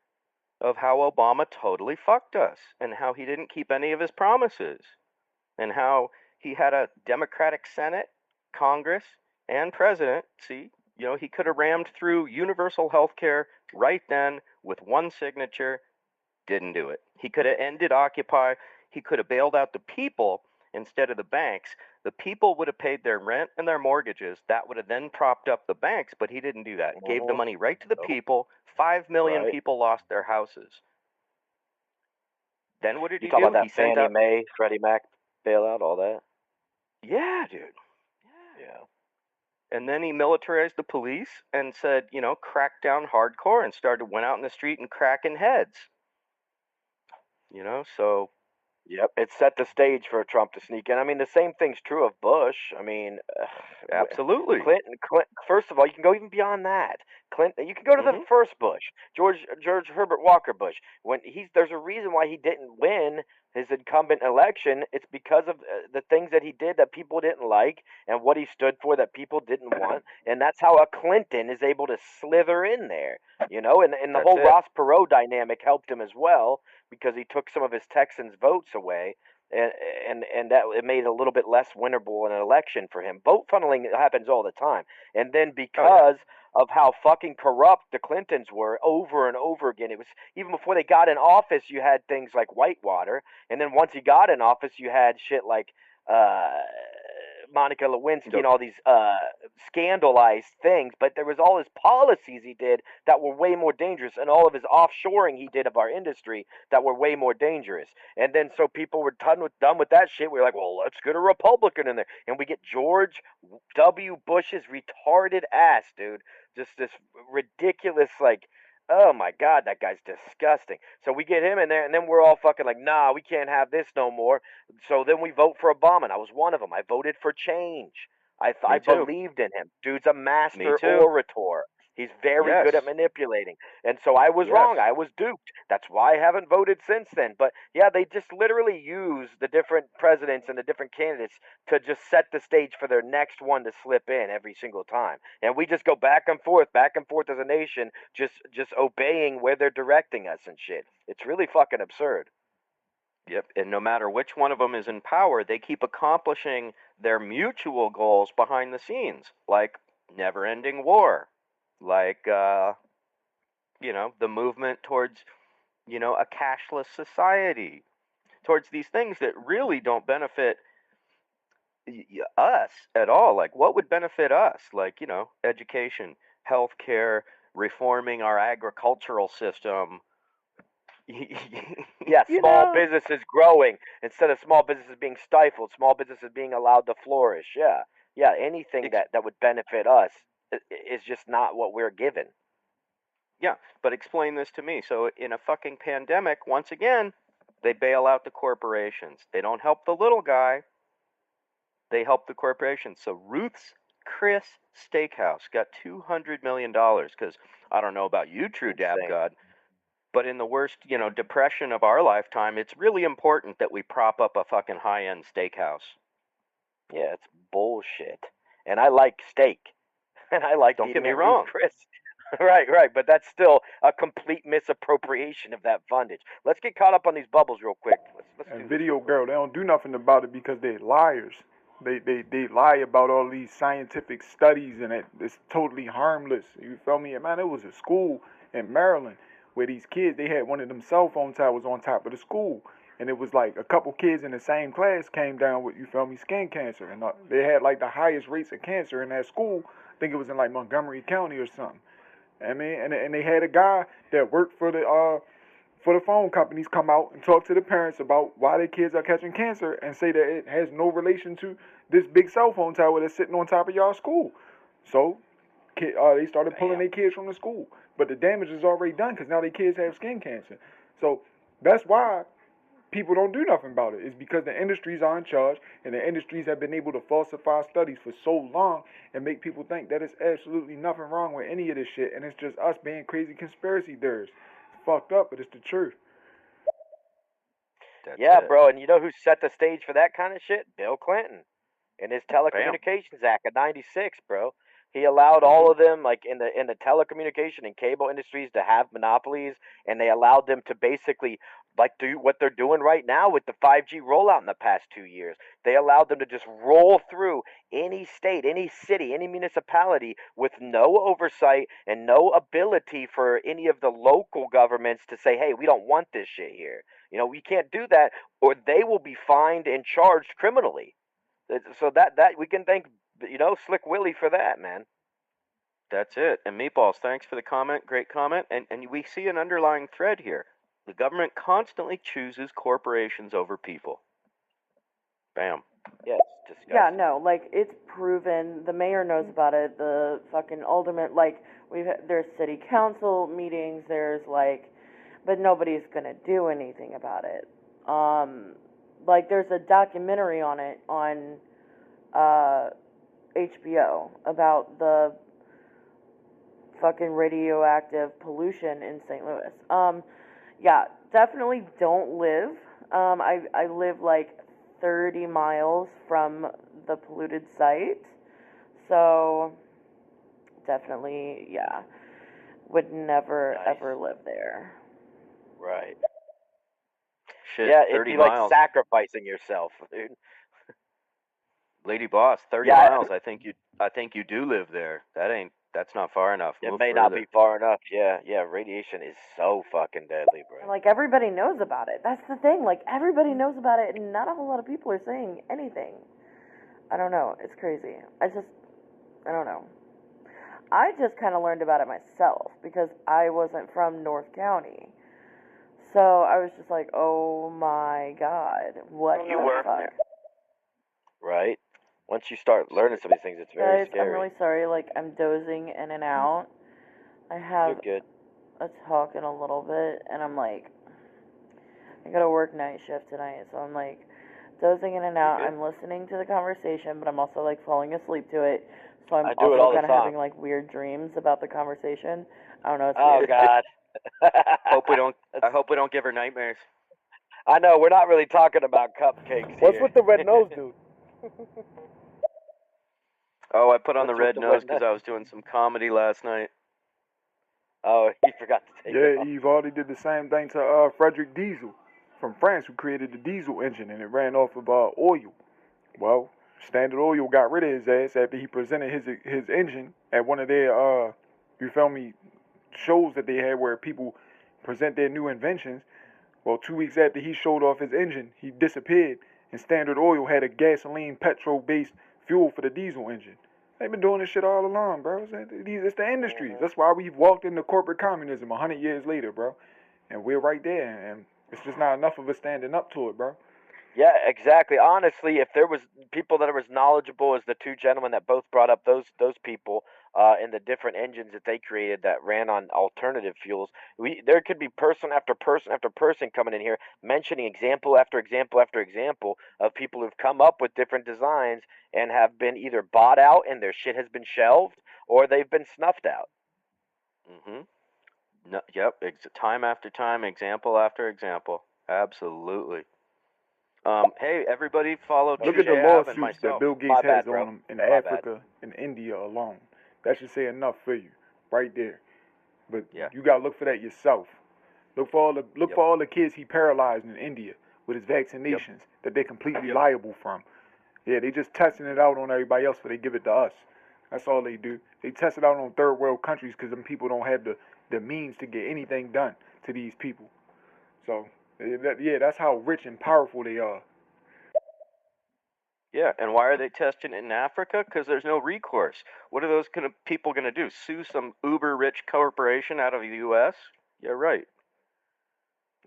of how Obama totally fucked us and how he didn't keep any of his promises and how he had a Democratic Senate, Congress, and presidency. He could have rammed through universal health care right then with one signature. Didn't do it. He could have ended Occupy. He could have bailed out the people instead of the banks. The people would have paid their rent and their mortgages. That would have then propped up the banks, but he didn't do that. Gave the money right to the people. 5 million people lost their houses. Then what did he do? You talk about that He sent Fannie out Mae, Freddie Mac bailout, all that? Yeah, dude. Yeah. And then he militarized the police and said, crack down hardcore, and went out in the street and cracking heads. So Yep, it set the stage for Trump to sneak in. I mean, the same thing's true of Bush. I mean, absolutely. Clinton. First of all, you can go even beyond that. Clinton. You can go to the first Bush, George Herbert Walker Bush. There's a reason why he didn't win his incumbent election. It's because of the things that he did that people didn't like, and what he stood for that people didn't want. And that's how a Clinton is able to slither in there. And the whole Ross Perot dynamic helped him as well, because he took some of his Texans' votes away, and that it made it a little bit less winnable in an election for him. Vote funneling happens all the time, and then because of how fucking corrupt the Clintons were over and over again, it was even before they got in office. You had things like Whitewater, and then once he got in office, you had shit like Monica Lewinsky and all these scandalized things, but there was all his policies he did that were way more dangerous, and all of his offshoring he did of our industry that were way more dangerous. And then so people were done with that shit. We were like, well, let's get a Republican in there, and we get George W. Bush's retarded ass, dude. Just this ridiculous, like, oh my God, that guy's disgusting. So we get him in there, and then we're all fucking like, nah, we can't have this no more. So then we vote for Obama, and I was one of them. I voted for change. I believed in him. Dude's a master orator. He's very good at manipulating. And so I was wrong. I was duped. That's why I haven't voted since then. But yeah, they just literally use the different presidents and the different candidates to just set the stage for their next one to slip in every single time. And we just go back and forth as a nation, just obeying where they're directing us and shit. It's really fucking absurd. Yep, and no matter which one of them is in power, they keep accomplishing their mutual goals behind the scenes, like never-ending war, like, the movement towards, a cashless society, towards these things that really don't benefit us at all. Like, what would benefit us? Like, education, healthcare, reforming our agricultural system. Yeah, small businesses growing instead of small businesses being stifled, small businesses being allowed to flourish. Yeah, anything that would benefit us is just not what we're given. Yeah, but explain this to me. So in a fucking pandemic, once again, they bail out the corporations. They don't help the little guy. They help the corporations. So Ruth's Chris Steakhouse got $200 million because I don't know about you, True Dab God, but in the worst, depression of our lifetime, it's really important that we prop up a fucking high-end steakhouse. Yeah, it's bullshit. And I like steak. And I like Don't eating get me at wrong. Ruth's Chris. Right, but that's still a complete misappropriation of that fundage. Let's get caught up on these bubbles real quick. Let's and Video Girl, they don't do nothing about it because they're liars. They lie about all these scientific studies and it's totally harmless. You feel me? Man, it was a school in Maryland where these kids, they had one of them cell phone towers on top of the school. And it was like a couple kids in the same class came down with, you feel me, skin cancer. And they had like the highest rates of cancer in that school. I think it was in like Montgomery County or something. I mean, and they had a guy that worked for the phone companies come out and talk to the parents about why their kids are catching cancer and say that it has no relation to this big cell phone tower that's sitting on top of y'all school. So they started pulling their kids from the school. But the damage is already done because now their kids have skin cancer. So that's why people don't do nothing about it. It's because the industries are in charge and the industries have been able to falsify studies for so long and make people think that it's absolutely nothing wrong with any of this shit and it's just us being crazy conspiracy theorists. Fucked up, but it's the truth. Bro, and you know who set the stage for that kind of shit? Bill Clinton in his Telecommunications Act of '96, bro. He allowed all of them, like in the telecommunication and cable industries, to have monopolies, and they allowed them to basically like do what they're doing right now with the 5G rollout in the past 2 years. They allowed them to just roll through any state, any city, any municipality with no oversight and no ability for any of the local governments to say, hey, we don't want this shit here. You know, we can't do that, or they will be fined and charged criminally. So that we can thank, you know, Slick Willie for that, man. That's it. And Meatballs, thanks for the comment. Great comment. And we see an underlying thread here. The government constantly chooses corporations over people. Bam. Yeah, it's disgusting. Yeah, no, like, it's proven. The mayor knows about it. The fucking alderman, like, there's city council meetings. There's, like, but nobody's gonna do anything about it. Like, there's a documentary on it on HBO about the fucking radioactive pollution in St. Louis. Yeah, definitely don't live. I live like 30 miles from the polluted site, so definitely, yeah, would never ever live there. Right. Shit, yeah, it'd 30 be miles. like sacrificing yourself, dude. Lady Boss, 30 miles. I think you do live there. That's not far enough. It may not be far enough. Yeah, radiation is so fucking deadly, bro. And, like, everybody knows about it. That's the thing. Like, everybody knows about it, and not a whole lot of people are saying anything. I don't know. It's crazy. I don't know. I just kind of learned about it myself because I wasn't from North County. So I was just like, oh my God, what the fuck? Right? Once you start learning some of these things, it's very scary. I'm really sorry. Like, I'm dozing in and out. I have You're good. a talk in a little bit, and I'm like, I gotta work night shift tonight, so I'm like dozing in and out. I'm listening to the conversation, but I'm also like falling asleep to it. So I'm also kind of having like weird dreams about the conversation. I don't know. It's weird. God. I hope we don't give her nightmares. I know, we're not really talking about cupcakes. What's with the red nose, dude? Oh, I put on the red nose because I was doing some comedy last night. Oh, he forgot to take it off. Yeah, Eve already did the same thing to Frederick Diesel from France, who created the diesel engine, and it ran off of oil. Well, Standard Oil got rid of his ass after he presented his engine at one of their you feel me, shows that they had where people present their new inventions. Well, 2 weeks after he showed off his engine, he disappeared, and Standard Oil had a gasoline petrol-based fuel for the diesel engine. They've been doing this shit all along, bro. It's the industries. That's why we've walked into corporate communism 100 years later, bro. And we're right there, and it's just not enough of us standing up to it, bro. Yeah, exactly. Honestly, if there was people that are as knowledgeable as the two gentlemen that both brought up those people and the different engines that they created that ran on alternative fuels, there could be person after person after person coming in here mentioning example after example after example of people who've come up with different designs and have been either bought out and their shit has been shelved or they've been snuffed out. No, yep, time after time, example after example. Absolutely. Hey, everybody, follow Look at the Shab lawsuits and that myself. Bill Gates has on him in Africa and India alone. That should say enough for you, right there. But you gotta look for that yourself. Look for all the kids he paralyzed in India with his vaccinations that they're completely liable from. Yeah, they just testing it out on everybody else before they give it to us. That's all they do. They test it out on third world countries because them people don't have the means to get anything done to these people. So, that's how rich and powerful they are. Yeah, and why are they testing it in Africa? Because there's no recourse. What are those people going to do? Sue some uber-rich corporation out of the U.S.? Yeah, right.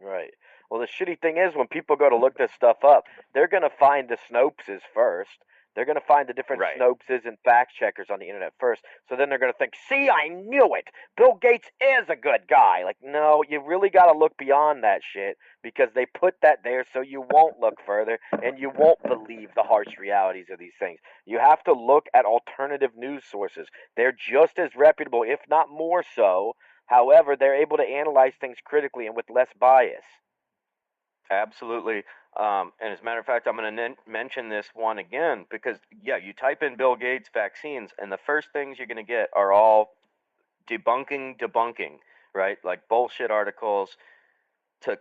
Right. Well, the shitty thing is when people go to look this stuff up, they're going to find the Snopeses first. They're going to find the different Right. Snopeses and fact checkers on the internet first. So then they're going to think, see, I knew it. Bill Gates is a good guy. Like, no, you really got to look beyond that shit because they put that there so you won't look further and you won't believe the harsh realities of these things. You have to look at alternative news sources. They're just as reputable, if not more so. However, they're able to analyze things critically and with less bias. Absolutely. And as a matter of fact, I'm going to mention this one again because, yeah, you type in Bill Gates vaccines, and the first things you're going to get are all debunking, right? Like bullshit articles to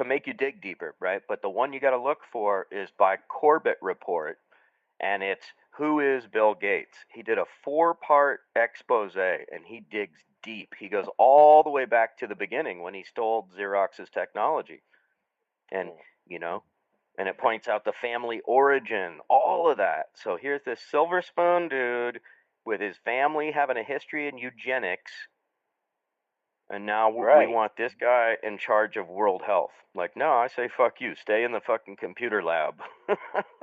make you dig deeper, right? But the one you got to look for is by Corbett Report, and it's Who is Bill Gates? He did a 4-part expose, and he digs deep. He goes all the way back to the beginning when he stole Xerox's technology. And, and it points out the family origin, all of that. So here's this silver spoon dude with his family having a history in eugenics, and now we want this guy in charge of world health. Like, no, I say fuck you. Stay in the fucking computer lab.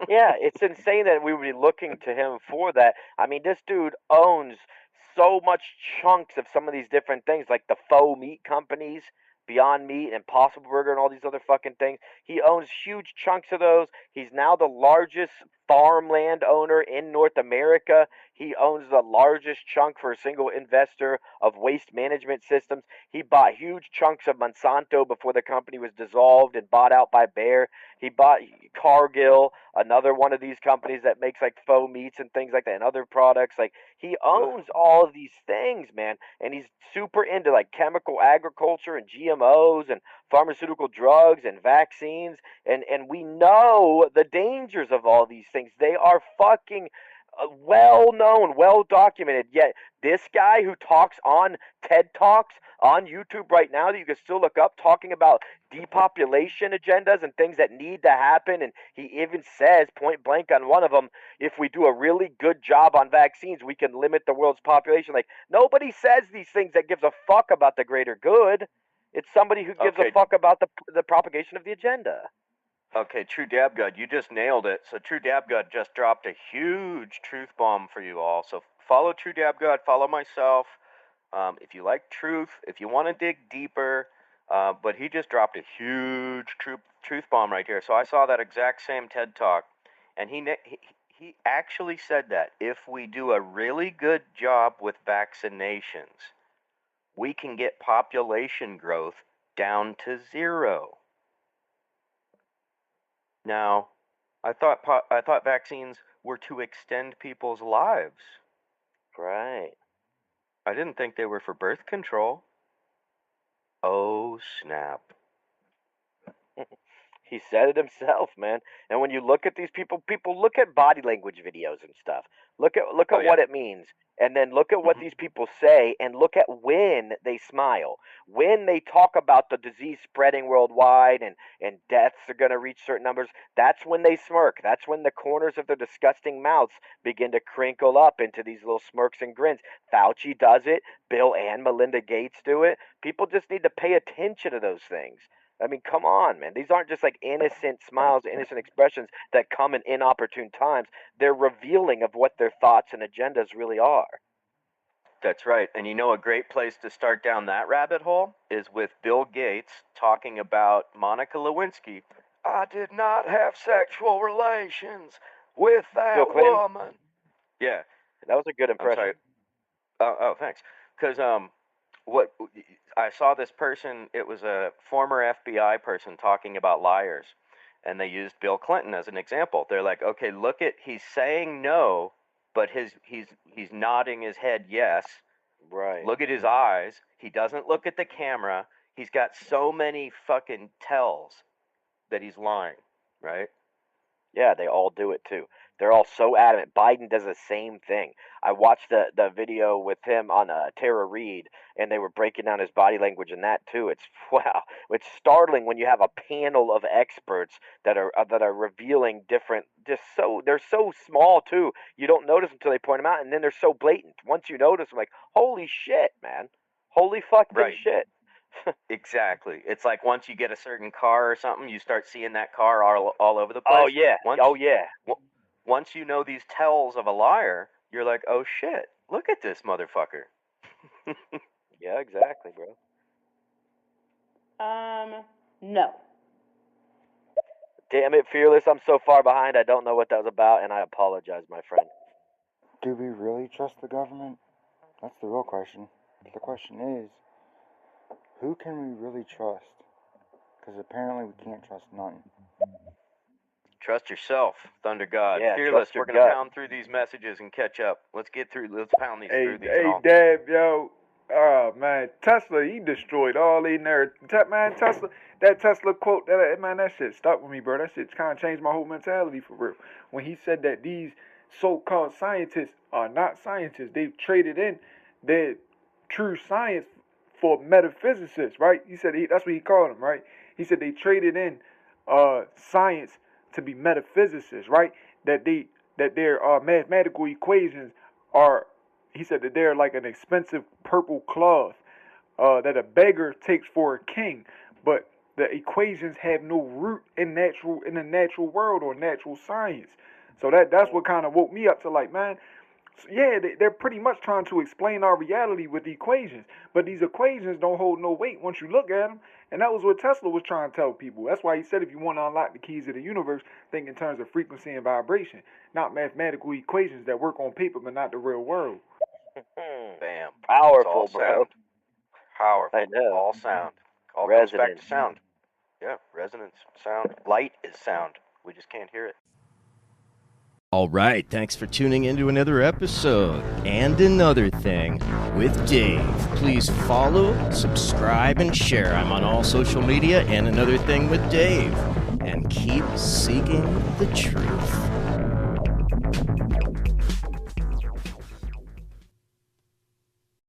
Yeah, it's insane that we would be looking to him for that. I mean, this dude owns so much chunks of some of these different things, like the faux meat companies, Beyond Meat, Impossible Burger, and all these other fucking things. He owns huge chunks of those. He's now the largest farmland owner in North America. He owns the largest chunk for a single investor of waste management systems. He bought huge chunks of Monsanto before the company was dissolved and bought out by Bayer. He bought Cargill, another one of these companies that makes like faux meats and things like that and other products. Like, he owns all of these things, man, and he's super into like chemical agriculture and GMOs and pharmaceutical drugs and vaccines, and we know the dangers of all these things. They are fucking well known, well documented. Yet this guy who talks on TED Talks on YouTube right now that you can still look up, talking about depopulation agendas and things that need to happen, and he even says point blank on one of them, if we do a really good job on vaccines, we can limit the world's population. Like, nobody says these things that gives a fuck about the greater good. It's somebody who gives a fuck about the propagation of the agenda. Okay, True Dab God, you just nailed it. So True Dab God just dropped a huge truth bomb for you all. So follow True Dab God, follow myself. If you like truth, if you want to dig deeper, but he just dropped a huge truth bomb right here. So I saw that exact same TED Talk, and he actually said that if we do a really good job with vaccinations, we can get population growth down to 0. Now, I thought vaccines were to extend people's lives. Right. I didn't think they were for birth control. Oh, snap. He said it himself, man. And when you look at these people look at body language videos and stuff. Look at what it means. And then look at what these people say and look at when they smile. When they talk about the disease spreading worldwide and deaths are going to reach certain numbers, that's when they smirk. That's when the corners of their disgusting mouths begin to crinkle up into these little smirks and grins. Fauci does it. Bill and Melinda Gates do it. People just need to pay attention to those things. I mean, come on, man. These aren't just like innocent smiles, innocent expressions that come in inopportune times. They're revealing of what their thoughts and agendas really are. That's right. And you know, a great place to start down that rabbit hole is with Bill Gates talking about Monica Lewinsky. I did not have sexual relations with that woman. Yeah. That was a good impression. I'm sorry. Thanks. Because what I saw this person, it was a former FBI person talking about liars, and they used Bill Clinton as an example. They're like, okay, look at, he's saying no, but he's nodding his head yes. Right. Look at his eyes. He doesn't look at the camera. He's got so many fucking tells that he's lying, right? Yeah, they all do it too. They're all so adamant. Biden does the same thing. I watched the video with him on Tara Reid, and they were breaking down his body language in that too. It's wow. It's startling when you have a panel of experts that are revealing different. They're so small too. You don't notice until they point them out, and then they're so blatant. Once you notice, I'm like, holy shit, man, holy fucking shit. Exactly. It's like once you get a certain car or something, you start seeing that car all over the place. Oh yeah. Once you know these tells of a liar, you're like, oh shit, look at this motherfucker. Yeah, exactly, bro. No. Damn it, Fearless, I'm so far behind I don't know what that was about, and I apologize, my friend. Do we really trust the government? That's the real question. The question is, who can we really trust? Because apparently we can't trust none. Trust yourself, Thunder God. Yeah, Fearless, trust your we're going to gut. pound through these messages and catch up. Let's pound these through these. Hey, Dab, yo. Oh, man, Tesla, he destroyed all these narratives. Man, Tesla, that Tesla quote, that shit stuck with me, bro. That shit kind of changed my whole mentality for real. When he said that these so-called scientists are not scientists. They've traded in their true science for metaphysicists, right? He said that's what he called them, right? He said they traded in science to be metaphysicists, right? That their mathematical equations are, he said that they're like an expensive purple cloth that a beggar takes for a king, but the equations have no root in the natural world or natural science. So that's what kind of woke me up to like, man, yeah, they're pretty much trying to explain our reality with equations, but these equations don't hold no weight once you look at them, and that was what Tesla was trying to tell people. That's why he said if you want to unlock the keys of the universe, think in terms of frequency and vibration, not mathematical equations that work on paper but not the real world. Bam. Powerful, bro. Sound. Powerful. I know. All sound. All Resonance. comes back to sound. Yeah, resonance, sound. Light is sound. We just can't hear it. All right, thanks for tuning into another episode and another thing with Dave. Please follow, subscribe, and share. I'm on all social media and another thing with Dave. And keep seeking the truth.